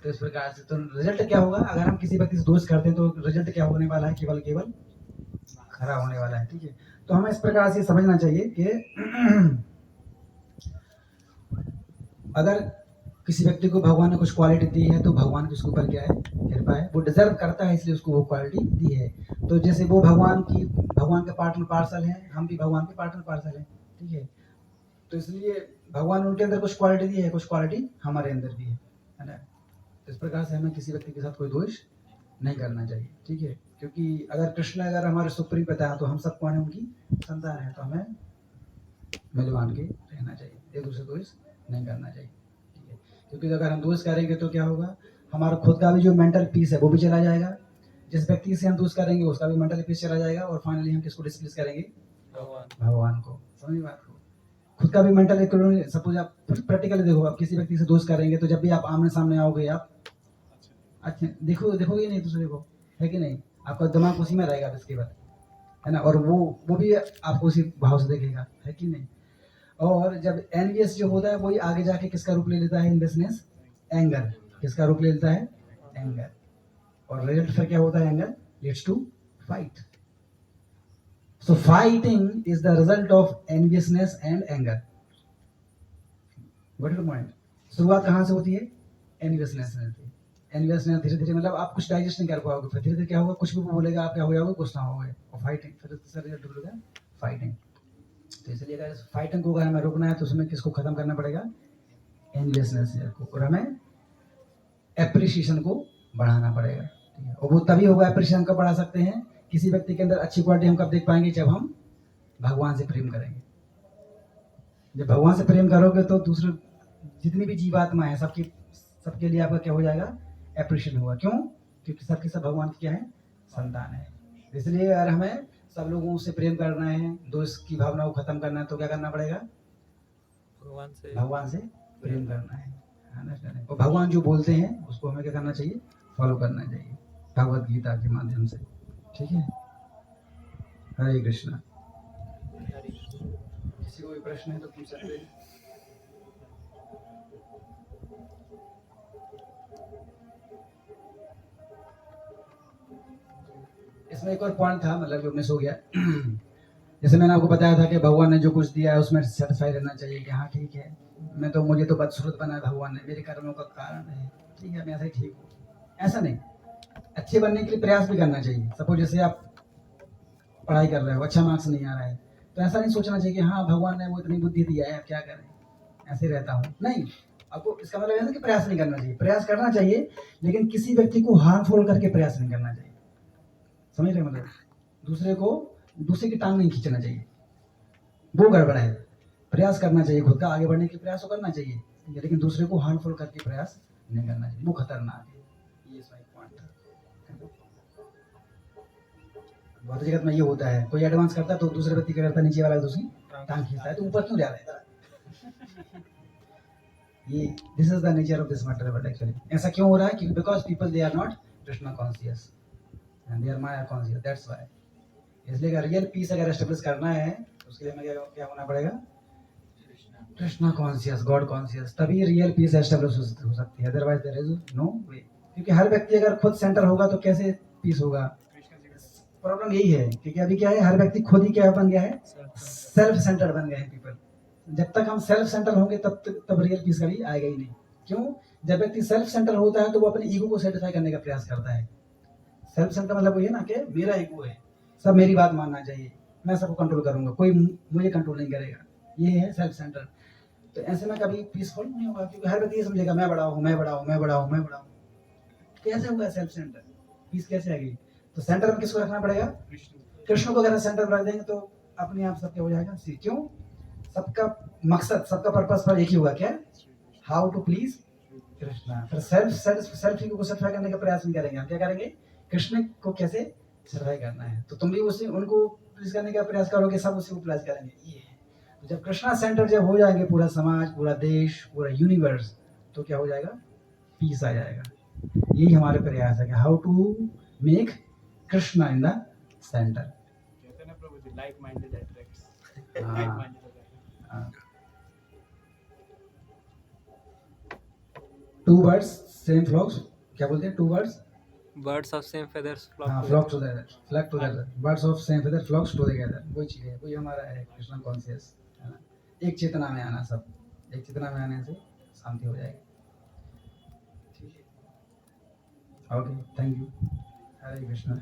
तो इस प्रकार से। तो रिजल्ट क्या होगा, अगर हम किसी व्यक्ति से दोष करते हैं तो रिजल्ट क्या होने वाला है, केवल केवल खराब होने वाला है, ठीक है। तो हमें इस प्रकार से समझना चाहिए कि अगर किसी व्यक्ति को भगवान ने कुछ क्वालिटी दी है तो भगवान के उसके ऊपर क्या है, कृपा है, वो डिजर्व करता है, इसलिए उसको वो क्वालिटी दी है। तो जैसे वो भगवान के पार्टनर पार्सल है, हम भी भगवान के पार्टनर पार्सल है, ठीक है। तो इसलिए भगवान उनके अंदर कुछ क्वालिटी दी है, कुछ क्वालिटी हमारे अंदर भी है ना। इस प्रकार से हमें किसी व्यक्ति के साथ कोई दोष नहीं करना चाहिए, ठीक है। क्योंकि अगर कृष्ण अगर हमारे सुप्रीम पिता है तो हम सब कौन है, उनकी संतान है, तो हमें मिल बांध के रहना चाहिए, एक दूसरे को दोष नहीं करना चाहिए, ठीक है। क्योंकि अगर हम दोष करेंगे तो क्या होगा, हमारा खुद का भी जो मेंटल पीस है वो भी चला जाएगा, जिस व्यक्ति से हम दोष करेंगे उसका भी मेंटल पीस चला जाएगा, और फाइनली हम किसको डिस्प्लेस करेंगे, भगवान को। समझ बात को, खुद का भी मेंटल, सपोज आप प्रैक्टिकली देखो, आप किसी व्यक्ति से दोस्त करेंगे तो जब भी आप आमने सामने आओगे, आप अच्छा देखोगे नहीं दूसरे को, है कि नहीं, आपका दिमाग उसी में रहेगा इसके बाद, है ना, और वो भी आपको उसी भाव से देखेगा, है कि नहीं। और जब एनवियस जो होता है वही आगे जाके किसका रूप ले लेता है, इनवियसनेस, एंगर, किसका रूप ले लेता है, एंगर। और रिजल्ट फिर क्या होता है, anger leads to fight. So fighting is the result of enviousness and anger. What is the point? शुरुआत कहाँ से होती है, एनवियसनेस से होती है। एनवियसनेस धीरे धीरे मतलब आप कुछ डाइजेस्ट नहीं कर पाओगे, फिर धीरे धीरे क्या होगा, कुछ भी वो बोलेगा आप क्या हो जाओगे, गुस्सा होगे, और फाइटिंग, फिर दूसरा रिजल्ट होगा फाइटिंग। तो इसलिए अगर फाइटिंग को अगर हमें रोकना है तो उसमें किसको खत्म करना पड़ेगा, एनवियसनेस को, और हमें एप्रिसिएशन को बढ़ाना पड़ेगा, ठीक है। और वो तभी होगा, एप्रिसिएशन कब बढ़ा सकते हैं, किसी व्यक्ति के अंदर अच्छी क्वालिटी हम कब देख पाएंगे, जब हम भगवान से प्रेम करेंगे। जब भगवान से प्रेम करोगे तो दूसरे जितनी भी जीवात्मा है सबके लिए आपका क्या हो जाएगा, एप्रिशिएशन होगा। क्यों? क्योंकि सबके सब भगवान की क्या है, संतान है। इसलिए अगर हमें सब लोगों से प्रेम करना है, दोस्त की भावना को खत्म करना है, तो क्या करना पड़ेगा, भगवान से प्रेम करना है। और भगवान जो बोलते हैं उसको हमें क्या करना चाहिए, फॉलो करना चाहिए, भगवत गीता के माध्यम से। ठीक है, हरे कृष्णा। किसी को भी प्रश्न है तो पूछ सकते हैं। इसमें एक और पॉइंट था, मतलब जो मिस हो गया। जैसे मैंने आपको बताया था कि भगवान ने जो कुछ दिया है उसमें सेटिस्फाई रहना चाहिए कि हाँ ठीक है, मुझे तो बदसूरत बनाया भगवान ने, मेरे कर्मों का कारण है, ठीक है मैं ऐसा ही ठीक हूँ। ऐसा नहीं, अच्छे बनने के लिए प्रयास भी करना चाहिए। सपोज जैसे आप पढ़ाई कर रहे हो, अच्छा मार्क्स नहीं आ रहा है, तो ऐसा नहीं सोचना चाहिए कि हाँ भगवान ने वो इतनी बुद्धि दिया है, अब क्या करें, ऐसे रहता हूँ। नहीं, आपको इसका मतलब ऐसा कि प्रयास नहीं करना चाहिए। प्रयास करना चाहिए, लेकिन किसी व्यक्ति को हार्मफुल करके प्रयास नहीं करना चाहिए। समझ रहे मतलब, दूसरे की टांग नहीं खींचना चाहिए, वो गड़बड़ है। प्रयास करना चाहिए, खुद का आगे बढ़ने के प्रयास करना चाहिए, लेकिन दूसरे को हार्मफुल करके प्रयास नहीं करना चाहिए, वो खतरनाक है। ये इसका एक पॉइंट था। बहुत जगत में ये होता है, कोई एडवांस करता है तो दूसरे व्यक्ति क्या करता है, नीचे वाला दूसरी टांग खींचता है, तो ऊपर क्यों जा रहा है। ये this is the nature of this matter. But actually ऐसा क्यों हो रहा है, क्योंकि because people they are not Krishna conscious and they are Maya conscious, that's why. इसलिए अगर रियल पीस अगर एस्टेब्लिश करना है तो उसके लिए हमें क्या होना पड़ेगा, कृष्णा कॉन्शियस, गॉड कॉन्शियस, तभी रियल पीस एस्टेब्लिश हो सकती है। अदरवाइज देयर इज नो वे। क्योंकि हर व्यक्ति अगर खुद सेंटर होगा तो कैसे पीस होगा। प्रॉब्लम यही है, क्योंकि अभी क्या है, हर व्यक्ति खुद ही क्या बन गया है, सेल्फ सेंटर्ड बन गए हैं पीपल। जब तक हम सेल्फ सेंटर होंगे तब रियल पीस कभी आएगा ही नहीं। क्यों, जब व्यक्ति सेल्फ सेंटर होता है तो वो अपने ईगो को सेटिस्फाई करने का प्रयास करता है। सेल्फ सेंटर मतलब वही है ना कि मेरा ईगो है, सब मेरी बात मानना चाहिए, मैं सबको कंट्रोल करूंगा, कोई मुझे कंट्रोल नहीं करेगा, ये है सेल्फ सेंटर। तो ऐसे में कभी पीसफुल नहीं होगा, क्योंकि हर व्यक्ति ये समझेगा मैं बड़ा हूँ, मैं बड़ा हूँ, मैं बड़ा हूँ, मैं बड़ा हूँ। कैसे होगा सेल्फ सेंटर, पीस कैसे आएगी। तो सेंटर में किसको रखना पड़ेगा, कृष्ण को। अगर सेंटर रख देंगे तो अपने आप सब क्या हो जाएगा। क्यों, सबका मकसद, सबका पर्पस पर एक ही होगा, क्या, हाउ टू प्लीज कृष्णा। फिर सेल्फ को सेटिस्फाई करने का प्रयास नहीं करेंगे, हम क्या करेंगे, कृष्ण को कैसे सेटिस्फाई करना है। तो तुम भी उसी उनको प्लीज करने का प्रयास करोगे, सब उसी को प्लीज करेंगे। ये है, तो जब कृष्णा सेंटर जब हो जाएंगे, पूरा समाज, पूरा देश, पूरा यूनिवर्स, तो क्या हो जाएगा, पीस आ जाएगा। यही हमारे प्रयास है कि how to make Krishna in the centre. कहते हैं ना प्रभु जी, लाइक माइंडेड अट्रैक्ट्स। हाँ। लाइक माइंडेड हो जाएगा। टू बर्ड्स सेम फ्लॉक्स, क्या बोलते हैं, two birds, birds of same feathers हाँ, flock together, flag together, birds of same feather flocks together. वही चीज है, वही हमारा है कृष्णा कॉन्शियस, है ना। एक चेतना में आना, सब एक चेतना में आने से शांति हो जाएगी। ठीक है, okay, thank you, Hare Krishna.